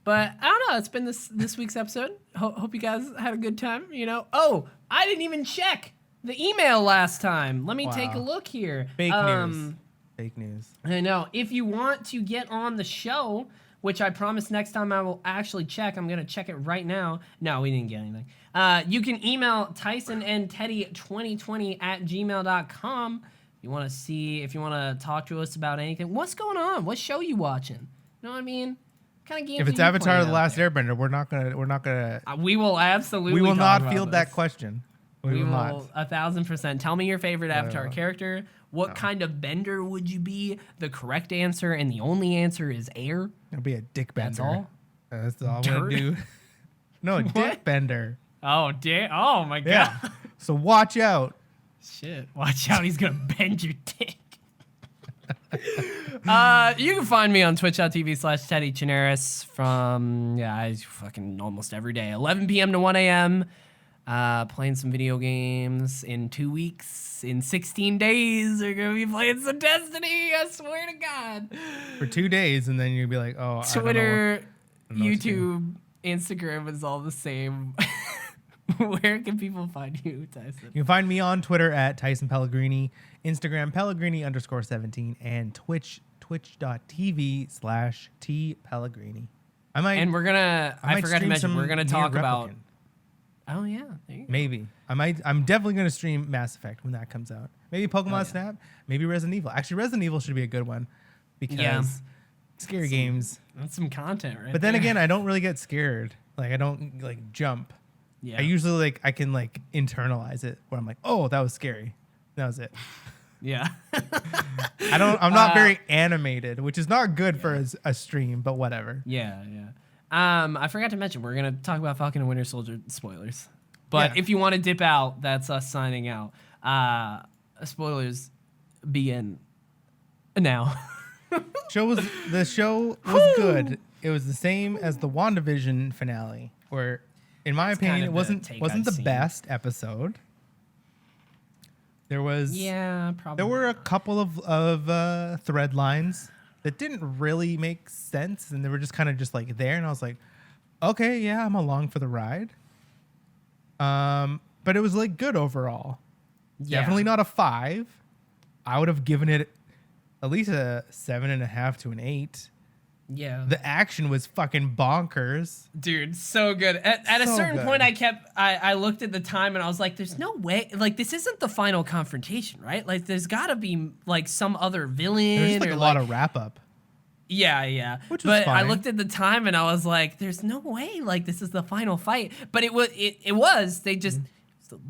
But I don't know. It's been this week's episode. Hope you guys had a good time. You know. Oh, I didn't even check the email last time. Let me take a Wow. look here. Fake news. Fake news. I know. If you want to get on the show, which I promise next time I will actually check. I'm going to check it right now. No, we didn't get anything. You can email tysonandteddy2020@gmail.com if you want to see, if you want to talk to us about anything. What's going on? What show you watching? You know what I mean? What kind of games If it's are you Avatar: playing The out Last there? Airbender, we're not gonna We will absolutely we will talk not about field this. that question. We We will not. will 1,000%. Tell me your favorite Avatar No. character. What kind of bender would you be? The correct answer and the only answer is air. It'll be a dick bender. That's all? That's all I'm gonna Dirt? do. No, a dick bender. Oh, damn. Oh, my God. Yeah. So watch out. Shit. Watch out. He's going to bend your dick. You can find me on twitch.tv/Teddy Chinaris from, I fucking almost every day. 11 p.m. to 1 a.m. Playing some video games in 2 weeks. In 16 days, we're going to be playing some Destiny. I swear to God. For 2 days, and then you'll be like, oh, Twitter, I don't know what to do. YouTube, Instagram is all the same. Where can people find you, Tyson? You can find me on Twitter at Tyson Pellegrini, Instagram Pellegrini_17, and twitch.tv/T Pellegrini. I might, And we're gonna, I might forgot to stream mention, some we're gonna Nier talk about. Replicant. Oh yeah, there you go. Maybe. I'm definitely gonna stream Mass Effect when that comes out. Maybe Pokemon Snap, maybe Resident Evil. Actually, Resident Evil should be a good one because scary games. That's some content, right? But then there. again, I don't really get scared. Like I don't like jump. yeah, I usually I can internalize it where I'm like, oh, that was scary. That was it. yeah. I'm not very animated, which is not good for a stream, but whatever. Yeah. I forgot to mention we're gonna talk about Falcon and Winter Soldier spoilers. But Yeah. if you want to dip out, that's us signing out. Spoilers begin now. The show was good. It was the same as the WandaVision finale, where, in my opinion, kind it of wasn't the take wasn't I've the seen. best episode. There was Yeah, probably. there were a couple of thread lines that didn't really make sense, and they were just kind of just like there, and I was like, okay, yeah, I'm along for the ride. But it was like good overall. Yeah. Definitely not a 5. I would have given it at least a 7.5 to an 8. Yeah. The action was fucking bonkers. Dude, so good. At a So certain good. point, I looked at the time and I was like, "There's no way. Like, this isn't the final confrontation, right? Like, there's got to be like some other villain There's just like or a lot of wrap up. yeah. Which was but I fine. looked at the time and I was like, "There's no way. Like, this is the final fight." But it was. It was. They just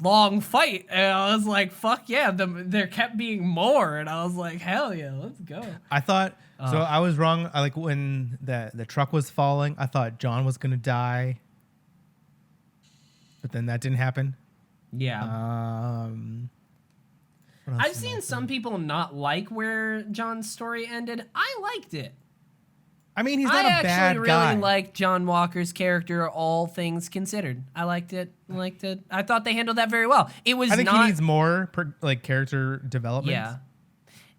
long fight, and I was like, fuck yeah, there kept being more, and I was like, hell yeah, let's go. I thought so. I was wrong. I like when the truck was falling. I thought John was gonna die, but then that didn't happen. Yeah. What else I've did I seen some think? people not like where John's story ended. I liked it. I mean, he's not I a bad actually guy. really liked John Walker's character, all things considered. I liked it. I thought they handled that very well. It was I think not. he needs more like character development. Yeah.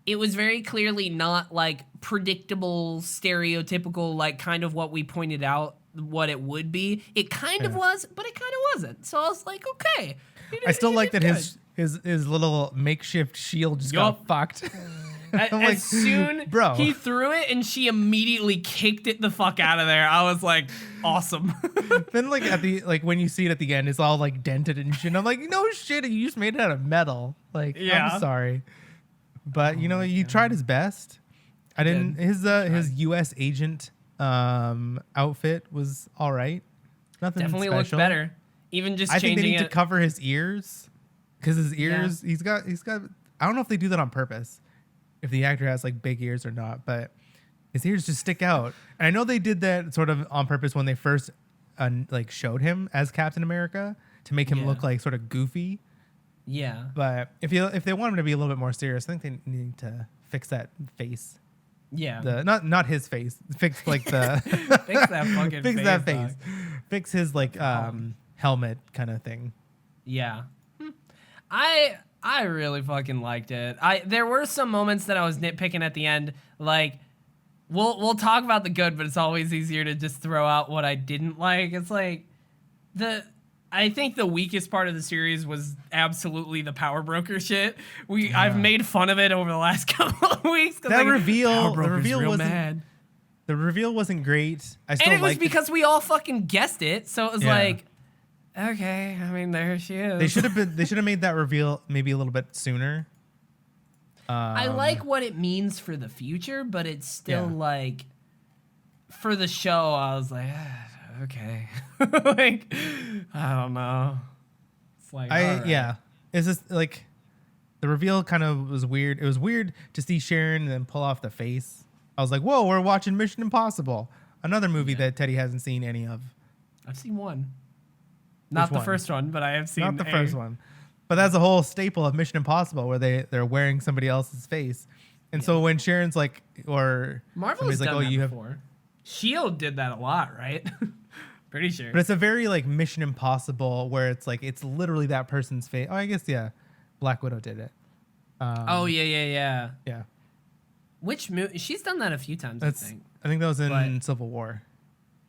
It was very clearly not like predictable, stereotypical, like kind of what we pointed out what it would be. It kind of was, but it kind of wasn't. So I was like, okay. I still he like did that good. his little makeshift shield just Yup. got fucked. I'm like, As soon bro. he threw it and she immediately kicked it the fuck out of there, I was like, awesome. Then like at the when you see it at the end, it's all like dented and shit. And I'm like, no shit, you just made it out of metal. Like, Yeah. I'm sorry, but he tried his best. I didn't. His U.S. agent outfit was all right. Nothing Definitely special. looked better. Even just I think they changing need to it. cover his ears because his ears. He's got. I don't know if they do that on purpose, if the actor has like big ears or not, but his ears just stick out. And I know they did that sort of on purpose when they first like showed him as Captain America to make him Yeah. look like sort of goofy. Yeah. But if they want him to be a little bit more serious, I think they need to fix that face. Yeah. The not his face. Fix like the Fix that fucking fix face, that face. dog. Fix his like helmet kind of thing. Yeah. I really fucking liked it. There were some moments that I was nitpicking at the end. Like, we'll talk about the good, but it's always easier to just throw out what I didn't like. It's like I think the weakest part of the series was absolutely the power broker shit. I've made fun of it over the last couple of weeks. That reveal, the reveal wasn't mad. the reveal wasn't great. I still And it was liked because we all fucking guessed it, so it was Yeah. like, okay, I mean, there she is. They should have made that reveal maybe a little bit sooner. I like what it means for the future, but it's still Yeah. like, for the show, I was like, okay. Like, I don't know. It's like, all right. Yeah. It's just like the reveal kind of was weird. It was weird to see Sharon and then pull off the face. I was like, whoa, we're watching Mission Impossible, another movie that Teddy hasn't seen any of. I've seen one. Not the one? first one, but I have seen Not the first one, but that's a whole staple of Mission Impossible where they're wearing somebody else's face. And so when Sharon's like, or Marvel has somebody's like, done oh, that you have, before. S.H.I.E.L.D. did that a lot, right? Pretty sure. but it's a very like Mission Impossible where it's like it's literally that person's face. Oh, I guess Black Widow did it. Oh, yeah. Yeah, Which movie? She's done that a few times, that's. I think. I think that was in But- Civil War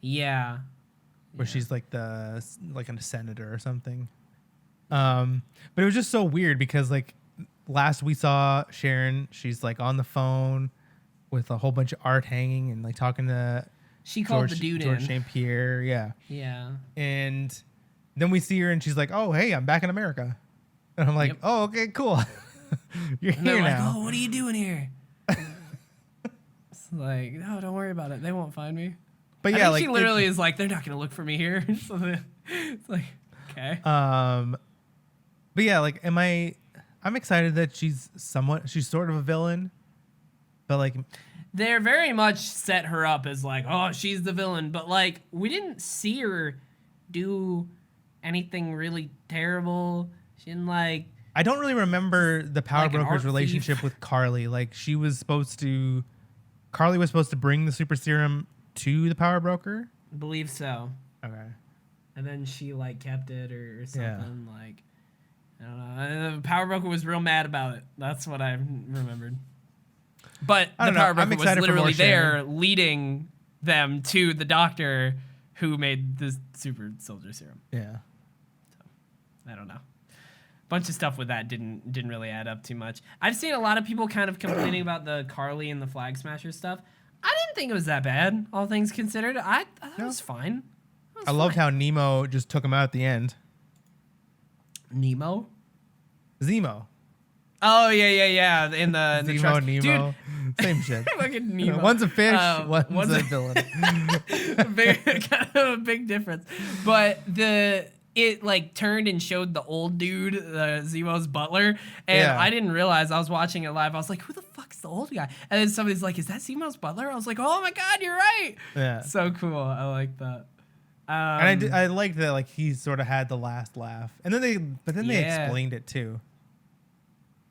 Yeah. where she's like a senator or something. But it was just so weird because like last we saw Sharon, she's like on the phone with a whole bunch of art hanging and like talking to She called the dude George in. St. Pierre, yeah. Yeah. And then we see her and she's like, "Oh, hey, I'm back in America." And I'm like, Yep. "Oh, okay, cool. You're And they're here like, now." oh, what are you doing here? It's like, no, don't worry about it. They won't find me. But I yeah, think like she literally is like, they're not gonna look for me here. So it's like, okay. but yeah, like I'm excited that she's sort of a villain. But like They're very much set her up as like, oh, she's the villain, but like we didn't see her do anything really terrible. She didn't like. I don't really remember the power Like an broker's art relationship thief. with Carly. Like Carly was supposed to bring the super serum to the power broker. Believe so. Okay. And then she like kept it or Yeah. something like. I don't know. And the power broker was real mad about it. That's what I remembered. But I the don't know. power I'm broker was excited for more literally there Sharon. leading them to the doctor who made the super soldier serum. Yeah. I don't know. Bunch of stuff with that didn't really add up too much. I've seen a lot of people kind of complaining about the Carly and the Flag Smasher stuff. I didn't think it was that bad, all things considered. I thought it was fine. I loved how Nemo just took him out at the end. Nemo. Zemo. Oh yeah. In the Zemo, trucks. Nemo. Same shit. Dude, fucking Nemo. One's a fish, one's one's a a- villain. Kind of a big difference. But it like turned and showed the old dude, Zemo's butler, and Yeah. I didn't realize I was watching it live. I was like, "Who the fuck's the old guy?" And then somebody's like, "Is that Zemo's butler?" I was like, "Oh my god, you're right!" Yeah. So cool. I like that. And I liked that like he sort of had the last laugh, and then they Yeah. explained it too.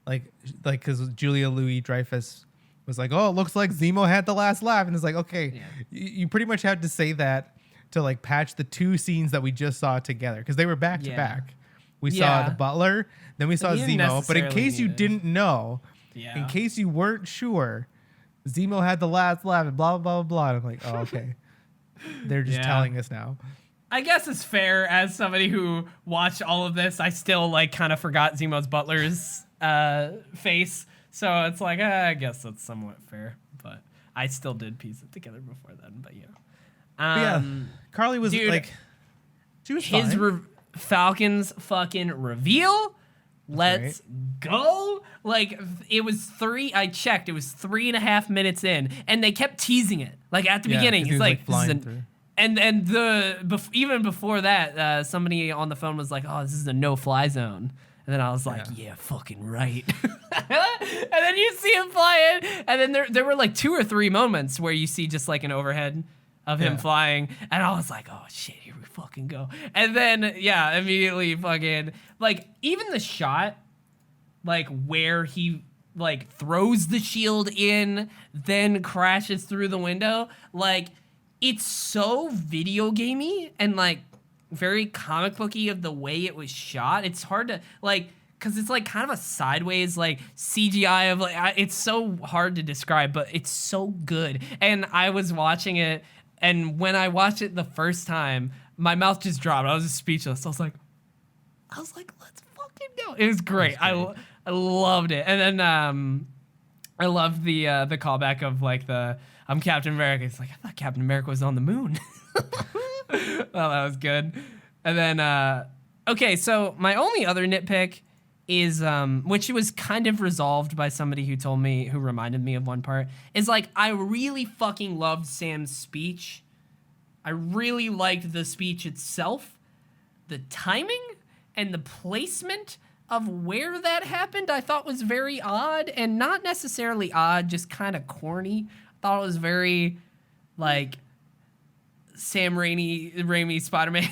Like because Julia Louis-Dreyfus was like, "Oh, it looks like Zemo had the last laugh," and it's like, okay, Yeah. you pretty much had to say that to like patch the two scenes that we just saw together because they were back to Yeah. back. We Yeah. saw the butler, then we saw you didn't Zemo. But in necessarily case you need it. didn't know, Yeah. in case you weren't sure, Zemo had the last laugh and blah blah blah blah. And I'm like, oh, okay, they're just Yeah. telling us now. I guess it's fair as somebody who watched all of this. I still like kind of forgot Zemo's butler's face, so it's like I guess that's somewhat fair. But I still did piece it together before then. But yeah, But yeah, Carly was dude, like, she was his fine. Falcon's fucking reveal. Let's go. Like it was I checked, it was 3.5 minutes in, and they kept teasing it. Like at the Yeah, beginning, 'cause he it's was, like, like, this is flying an, through. and even before that, somebody on the phone was like, "Oh, this is a no-fly zone." And then I was like, "Yeah, fucking right." And then you see him flying, and then there were like 2 or 3 moments where you see just like an overhead of him Yeah. flying, and I was like, "Oh shit, here we fucking go." And then yeah, immediately fucking like even the shot like where he like throws the shield in, then crashes through the window, like it's so video gamey and like very comic booky of the way it was shot. It's hard to like because it's like kind of a sideways like CGI of like it's so hard to describe, but it's so good. And I was watching it, and when I watched it the first time, my mouth just dropped. I was just speechless. I was like, let's fucking go. It was great. I loved it. And then I loved the callback of like the I'm Captain America. It's like I thought Captain America was on the moon. Well, that was good. And then okay, so my only other nitpick is which was kind of resolved by somebody who reminded me of one part, is like I really fucking loved Sam's speech. I really liked the speech itself. The timing and the placement of where that happened I thought was very odd, and not necessarily odd, just kind of corny. I thought it was very like Sam Raimi Spider-Man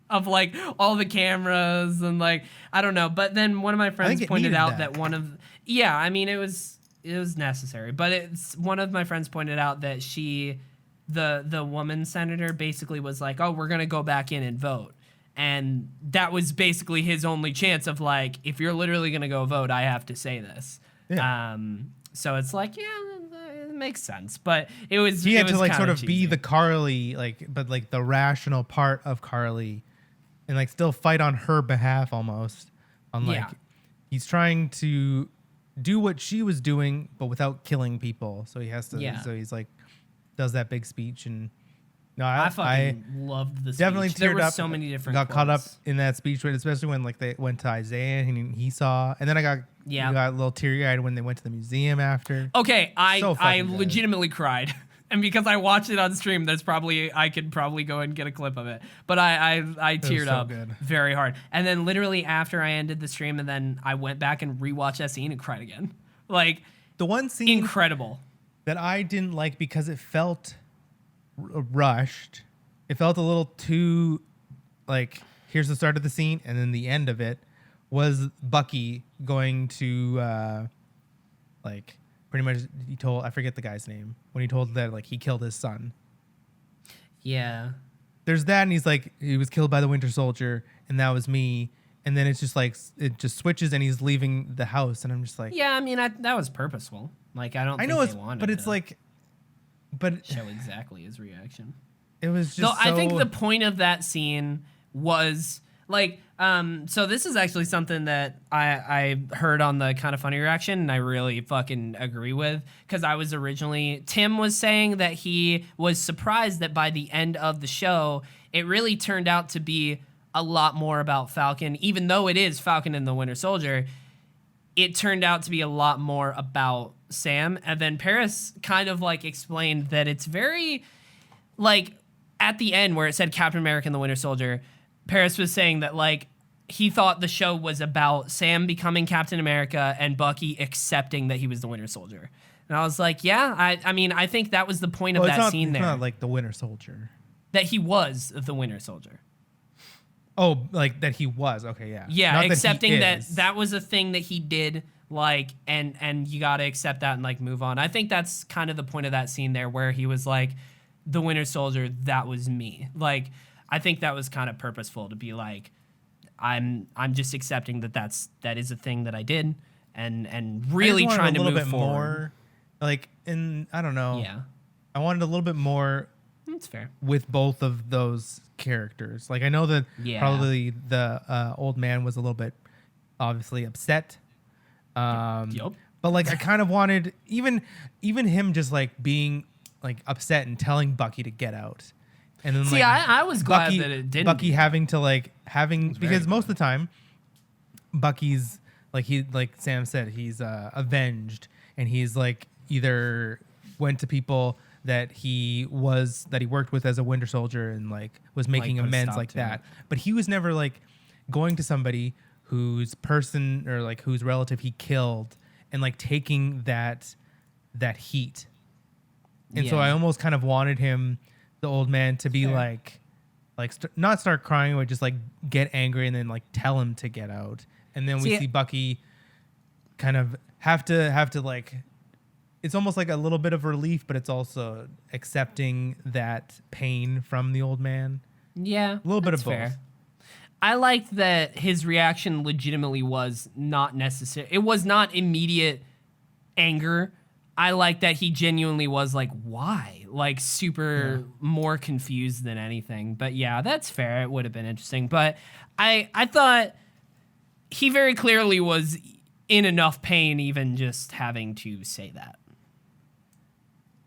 of like all the cameras and like I don't know. But then one of my friends it pointed needed out that. that I mean it was necessary, but it's one of my friends pointed out that the woman senator basically was like, "Oh, we're gonna go back in and vote." And that was basically his only chance of like, if you're literally gonna go vote, I have to say this. Yeah. So it's like, yeah, it makes sense. But it was He had to like kinda sort of be cheesy. the Carly, like, but like the rational part of Carly, and like still fight on her behalf almost. On like, Yeah. he's trying to do what she was doing, but without killing people. So he has to. Yeah. So he's like, does that big speech, and no, I I fucking loved the definitely speech. There teared were up. so many different Got caught up quotes. in that speech, especially when like they went to Isaiah and he saw, and then I got a little teary eyed when they went to the museum after. Okay, So I fucking good. legitimately cried. And because I watched it on stream, I could probably go and get a clip of it. But I teared so up good. very hard. And then literally after I ended the stream, and then I went back and rewatched that scene and cried again. Like The one scene incredible. that I didn't like because it felt rushed. It felt a little too like here's the start of the scene and then the end of it was Bucky going to like pretty much he told I forget the guy's name when he told that like he killed his son. Yeah. There's that and he's like he was killed by the Winter Soldier and that was me. And then it's just like it just switches and he's leaving the house and I'm just like Yeah, I mean that was purposeful. Like I don't I think know they it's wanted but it's to like but show exactly his reaction. it was just No, I think so- the point of that scene was like, so this is actually something that I heard on the Kind of Funny reaction, and I really fucking agree with, because I was originally, Tim was saying that he was surprised that by the end of the show, it really turned out to be a lot more about Falcon, even though it is Falcon and the Winter Soldier. It turned out to be a lot more about Sam. And then Paris kind of like explained that it's very like at the end where it said Captain America and the Winter Soldier, Paris was saying that like he thought the show was about Sam becoming Captain America and Bucky accepting that he was the Winter Soldier. And I was like, yeah, I mean, I think that was the point of that scene there. It's not like the Winter Soldier. That he was the Winter Soldier. Oh, like that he was. Okay, yeah. Yeah, not accepting that that was a thing that he did, like, and you got to accept that and like move on. I think that's kind of the point of that scene there, where he was like, the Winter Soldier, that was me. Like, I think that was kind of purposeful to be like, I'm just accepting that is a thing that I did, and really trying to move forward. More, like, I don't know. Yeah, I wanted a little bit more. That's fair. With both of those characters, like I know that probably the old man was a little bit obviously upset. Yep. But like I kind of wanted even him just like being like upset and telling Bucky to get out. And then see, like, I was glad that it didn't. Bucky having to because most of the time Bucky's like Sam said, he's avenged, and he's like either went to people that he worked with as a Winter Soldier and like was making amends like that. But he was never like going to somebody whose person or like whose relative he killed and like taking that heat. And so I almost kind of wanted him, the old man, to be not start crying, but just like get angry and then like tell him to get out. And then we see Bucky kind of have to like, it's almost like a little bit of relief, but it's also accepting that pain from the old man. Yeah. A little bit of fair. both. I liked that his reaction legitimately was not necessary. It was not immediate anger. I like that he genuinely was like, why? Like super more confused than anything. But yeah, that's fair. It would have been interesting. But I thought he very clearly was in enough pain even just having to say that.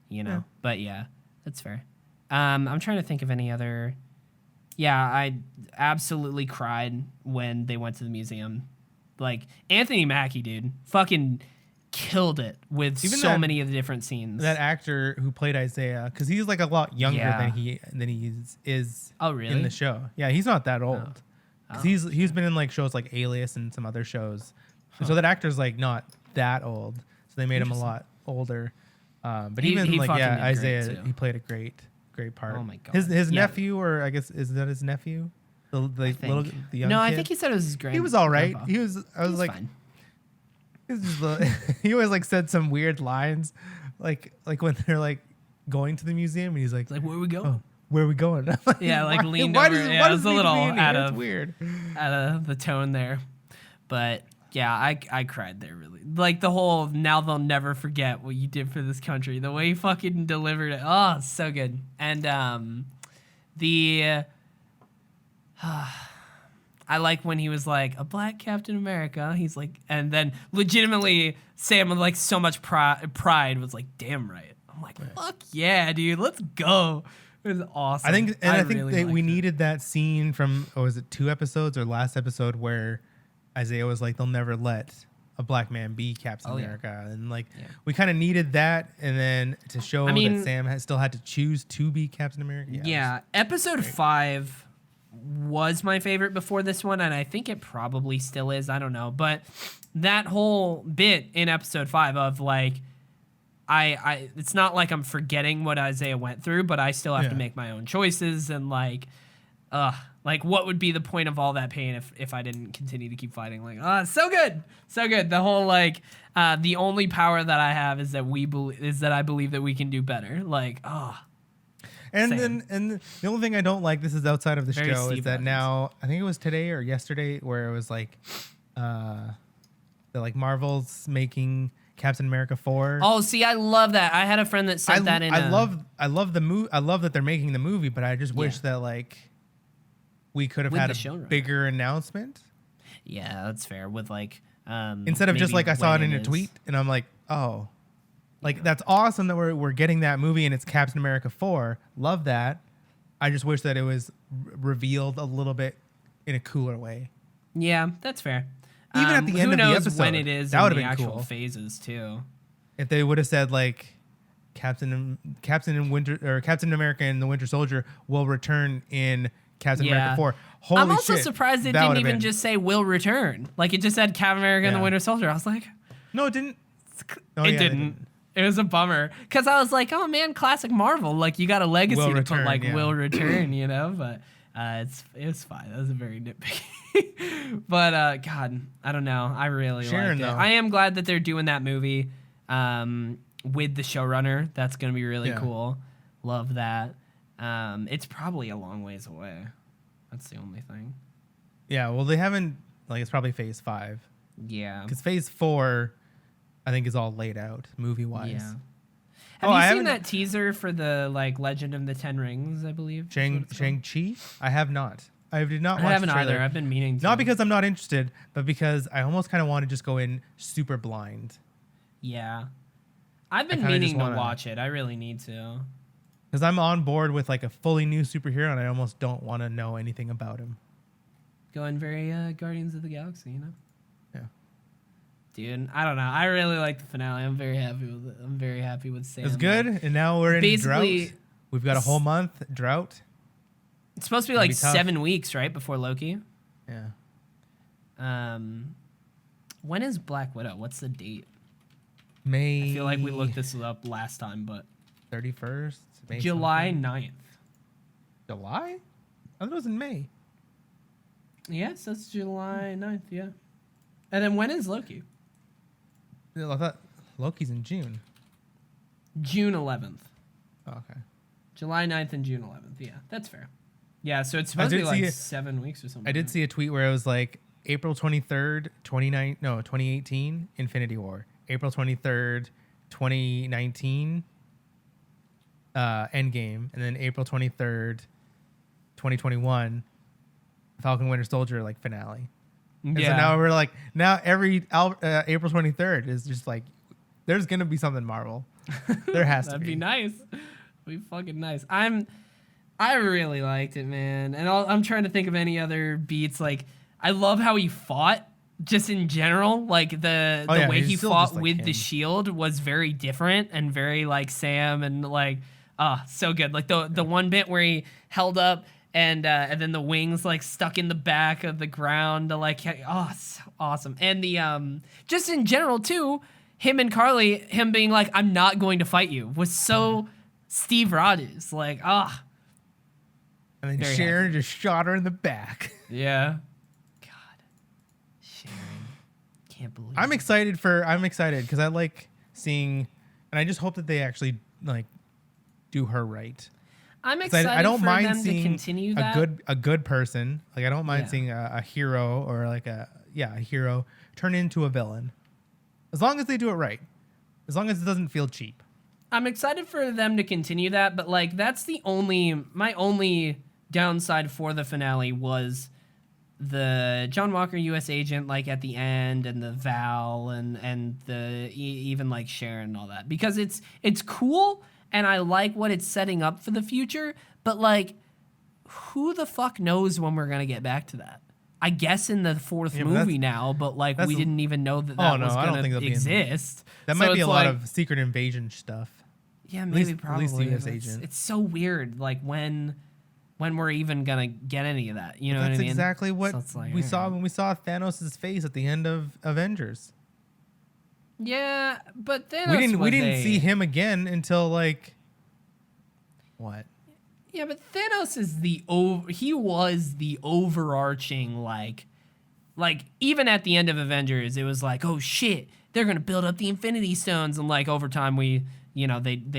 You know? Yeah. But yeah, that's fair. I'm trying to think of any other... Yeah, I absolutely cried when they went to the museum. Like, Anthony Mackie, dude, fucking killed it with even many of the different scenes. That actor who played Isaiah, because he's like a lot younger than he is in the show. Yeah, he's not that old. He's been in like shows like Alias and some other shows. So that actor's like not that old. So they made him a lot older. But he Isaiah, he played a great part. Oh my god. His nephew, or I guess is that his nephew? The young kid? I think he said it was his grandpa. He was all right. I was like, fine. He always like said some weird lines, like when they're like going to the museum, and he's like, where are we going? Oh, where are we going? Yeah, like leaned over. It was a little out of the tone there, but yeah, I cried there really. Like the whole now they'll never forget what you did for this country. The way he fucking delivered it. Oh, so good. And I like when he was like a black Captain America. He's like, and then legitimately Sam with like so much pride was like, damn right. I'm like, fuck yeah, dude, let's go. It was awesome. I think we needed that scene from, was it 2 episodes or last episode where Isaiah was like, they'll never let a black man be Captain America. And like, we kind of needed that. And then to show that Sam still had to choose to be Captain America. Yeah. Episode 5 was my favorite before this one. And I think it probably still is. I don't know. But that whole bit in episode 5 of like, it's not like I'm forgetting what Isaiah went through, but I still have to make my own choices. And like what would be the point of all that pain if I didn't continue to keep fighting? Like, so good. The whole like, the only power that I have is that I believe that we can do better. Like, And the only thing I don't like, this is outside of the show, is that now, I think it was today or yesterday, where it was like, Marvel's making Captain America 4. Oh, see, I love that. I had a friend that said that in. I love the movie. I love that they're making the movie, but I just wish that like we could have had a bigger announcement. Yeah, that's fair. With like instead of just like I saw it in a tweet and I'm like, oh, like that's awesome that we're getting that movie and it's Captain America 4. Love that. I just wish that it was revealed a little bit in a cooler way. Yeah, that's fair. Even at the end of the episode, who knows when it is that in the actual phases too. If they would have said like Captain America and the Winter Soldier will return in Captain America 4. Holy I'm also shit, surprised it that didn't would've even been- just say will return. Like it just said Captain America and the Yeah. Winter Soldier. I was like, No, it didn't. Oh, it yeah, they didn't. It was a bummer because I was like, oh man, classic Marvel. Like you got a legacy Will to return, put like yeah. will return, you know. But it was fine. That was a very nitpicky. But God, I don't know. I really Sharon, liked it. though. I am glad that they're doing that movie with the showrunner. That's gonna be really Yeah. cool. Love that. It's probably a long ways away. That's the only thing. Yeah, well, they haven't, like, it's probably phase 5. Yeah. Because phase 4, I think, is all laid out movie-wise. Yeah. Oh, Have I you haven't- seen that teaser for the like Legend of the Ten Rings? I believe. is what it's called? Shang-Chi? I have not. I did not watch I haven't the trailer. either. I've been meaning to. Not because I'm not interested, but because I almost kind of want to just go in super blind. Yeah. I've been kinda just meaning to wanna- watch it. I really need to. Because I'm on board with like a fully new superhero, and I almost don't want to know anything about him. Going very Guardians of the Galaxy, you know. Yeah. Dude, I don't know. I really like the finale. I'm very happy with it. I'm very happy with Sam. It's good, and now we're in Basically, drought. We've got a whole month drought. It's supposed to be Gonna like be tough. 7 weeks, right, before Loki. Yeah. When is Black Widow? What's the date? May. I feel like we looked this up last time, but 31st. May July something? 9th. July? I thought it was in May. Yes, that's July 9th, yeah. And then when is Loki? Yeah, I thought Loki's in June. June 11th. Oh, okay. July 9th and June 11th. Yeah, that's fair. Yeah, so it's supposed to did be like see it- 7 weeks or something. I did see a tweet where it was like April 23rd, 2018, Infinity War. April 23rd, 2019, Endgame. And then April 23rd, 2021, Falcon Winter Soldier, like, finale. And so now we're like, now every April 23rd is just like, there's going to be something Marvel. There has to That'd be. be nice. Be fucking nice. I really liked it, man. And I'm trying to think of any other beats. Like, I love how he fought, just in general. Like the Oh, yeah, way he's he still fought just like with the him. shield was very different and very like Sam and like so good. Like the one bit where he held up and then the wings like stuck in the back of the ground to like so awesome. And the just in general too, him and Carly, him being like, I'm not going to fight you, was so Steve Rogers. Like, And then very Sharon just shot her in the back. yeah. God. Sharon. Can't believe I'm excited because I like seeing, and I just hope that they actually like do her right. I'm 'Cause excited I don't for mind them to seeing continue that. a good person. Like I don't mind Yeah. seeing a hero or like a hero turn into a villain, as long as they do it right. As long as it doesn't feel cheap. I'm excited for them to continue that, but like that's my only downside for the finale was the John Walker U.S. agent like at the end and the Val and the even like Sharon and all that, because it's cool and I like what it's setting up for the future, but like who the fuck knows when we're gonna get back to that? I guess in the fourth but movie now, but like we didn't even know that Oh, no, was I don't gonna think that'll be in- exist. That So might be it's a lot like- of secret invasion stuff. Yeah, maybe least- probably. at least the US but agent. It's so weird, like when we're even gonna get any of that. You know That's what I mean? exactly what So it's like, we all saw right. when we saw Thanos' face at the end of Avengers. Yeah, but then we didn't see him again until like what? Yeah, but Thanos is he was the overarching like even at the end of Avengers, it was like, oh shit, they're gonna build up the Infinity Stones, and like over time they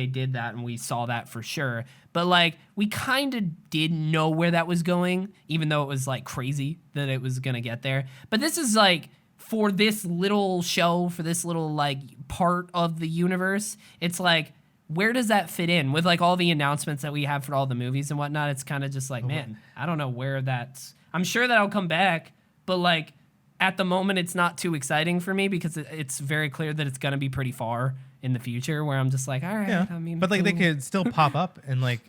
did that and we saw that for sure. But like we kind of did know where that was going, even though it was like crazy that it was gonna get there. But this is like for this little show, for this little like part of the universe, it's like, where does that fit in with like all the announcements that we have for all the movies and whatnot? It's kind of just like, man, I don't know where that's. I'm sure that'll come back, but like at the moment, it's not too exciting for me because it's very clear that it's gonna be pretty far in the future. Where I'm just like, all right, Yeah, I mean, but like they cool. could still pop up and like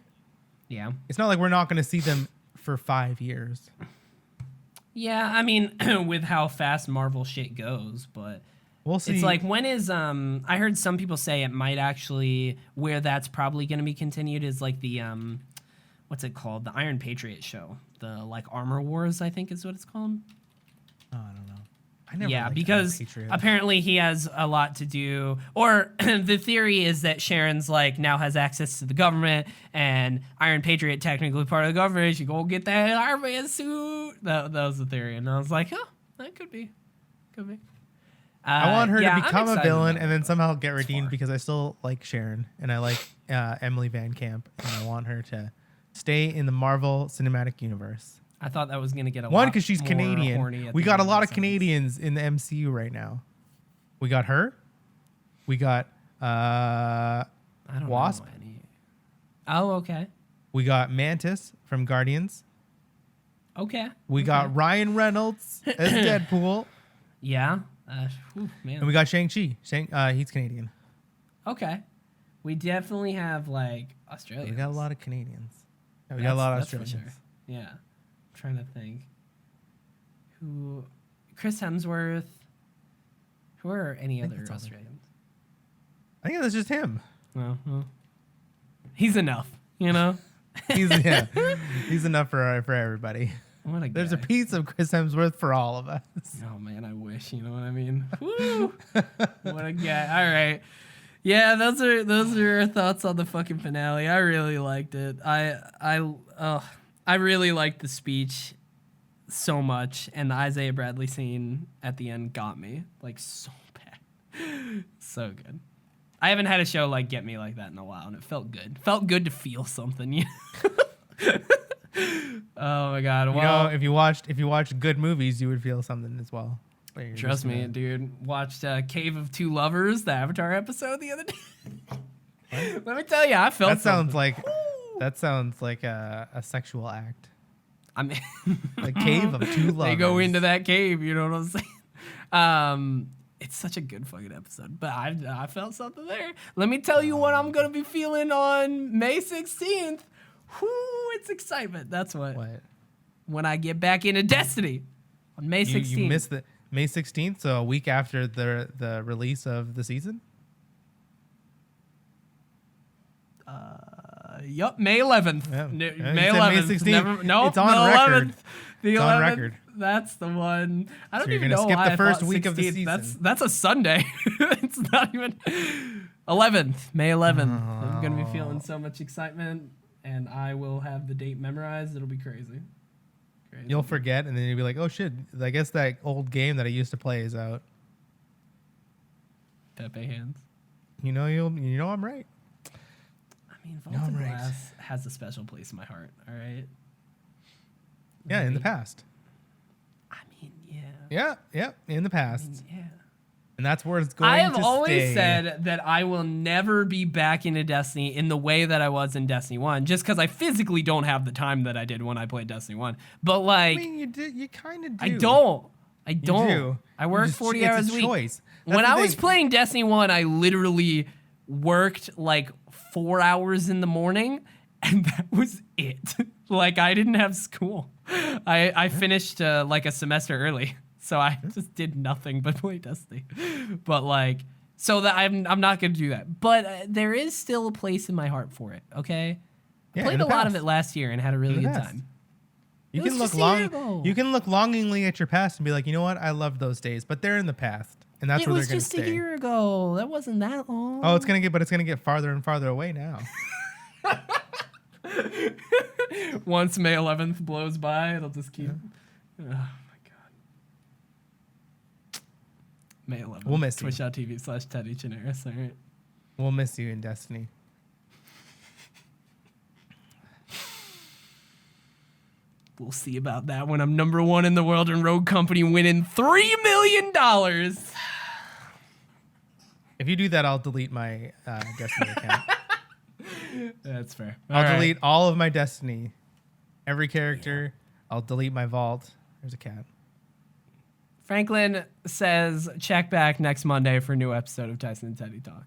Yeah. it's not like we're not going to see them for 5 years. Yeah, I mean, with how fast Marvel shit goes, but We'll see. it's like, when is I heard some people say it might actually, where that's probably going to be continued is like the what's it called, the Iron Patriot show the like Armor Wars, I think is what it's called. Oh, I don't know. I never Yeah, liked because Patriot. apparently he has a lot to do. Or the theory is that Sharon's like now has access to the government, and Iron Patriot, technically part of the government, she go get that Iron Man suit. That was the theory, and I was like, oh, that could be. I want her to I'm become a excited villain about and it, then but somehow get it's redeemed far. because I still like Sharon and I like Emily Van Camp, and I want her to stay in the Marvel Cinematic Universe. I thought that was gonna get a One, lot because she's more Canadian. horny at We the got a end lot the of sentence. Canadians in the MCU right now. We got her. We got I don't Wasp. know any. Oh, okay. We got Mantis from Guardians. Okay. We got Ryan Reynolds as Deadpool. Yeah. Man. And we got Shang-Chi. He's Canadian. Okay. We definitely have like Australia. We got a lot of Canadians. Yeah, we got a lot of Australians. For sure. Yeah. I'm trying to think. Who? Chris Hemsworth. Who are any other that's all. Australians? I think that's just him. Well, he's enough. You know. He's enough for everybody. What a There's guy. a piece of Chris Hemsworth for all of us. Oh man, I wish. You know what I mean? Woo! What a guy. All right. Yeah, those are our thoughts on the fucking finale. I really liked it. I really liked the speech so much, and the Isaiah Bradley scene at the end got me like so bad, so good. I haven't had a show like get me like that in a while, and it felt good. Felt good to feel something. You know? Oh my god! You Well, know, if you watched good movies, you would feel something as well. But you're trust just me, gonna- dude. Watched Cave of Two Lovers, the Avatar episode the other day. Let me tell you, I felt That sounds something. like a sexual act. I mean, The cave of two lovers. they go into that cave. You know what I'm saying? It's such a good fucking episode. But I felt something there. Let me tell you what I'm gonna be feeling on May 16th. Whoo, it's excitement. That's what. What? When I get back into Destiny on May 16th. You missed the May 16th, so a week after the release of the season. Yup, May 11th. Yeah. May Yeah, you said May 11th. 16th. Never, nope, It's on the record. 11th. The It's 11th. on record. That's the one. I don't So you're even gonna know skip why the I first thought week of the 16th. season. That's a Sunday. It's not even 11th. May 11th. I'm gonna be feeling so much excitement, and I will have the date memorized. It'll be crazy. You'll forget, and then you'll be like, "Oh shit! I guess that old game that I used to play is out." Pepe hands. You know I'm right. I mean, No, Vaulted I'm right. Glass has a special place in my heart. All right. Yeah, in the Wait. past. I mean, yeah. Yeah, in the past, Yeah. and that's where it's going. I have to always stay. said that I will never be back into Destiny in the way that I was in Destiny 1, just because I physically don't have the time that I did when I played Destiny 1. But, I like, mean, you kind of do. I don't. I don't. do. I work 40 it's hours a a week. choice. That's When the I was thing. playing Destiny 1, I literally worked, like, 4 hours in the morning, and that was it. Like, I didn't have school. I finished, like, a semester early. So I just did nothing but play Destiny. But like, so that I'm not gonna do that. But there is still a place in my heart for it. Okay, I Yeah, played in a the lot of past. it last year and had a really In the good past. time. You It can was look just a year ago. long. You can look longingly at your past and be like, you know what? I loved those days, but they're in the past, and that's It where was they're going to just stay. a year ago. That wasn't that long. Oh, it's gonna get farther and farther away now. Once May 11th blows by, it'll just keep. Oh my god. May 11th. We'll miss you. Twitch.tv/Teddy Chinaris. All right. We'll miss you in Destiny. We'll see about that when I'm number 1 in the world in Rogue Company, winning $3 million. If you do that, I'll delete my Destiny account. That's fair. I'll delete all of my Destiny. Every character. I'll delete my vault. There's a cat. Franklin says, check back next Monday for a new episode of Tyson and Teddy Talk.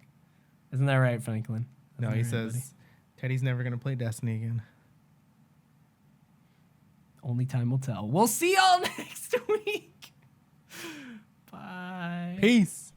Isn't that right, Franklin? No, Isn't he that right, buddy? says Teddy's never gonna play Destiny again. Only time will tell. We'll see y'all next week. Bye. Peace.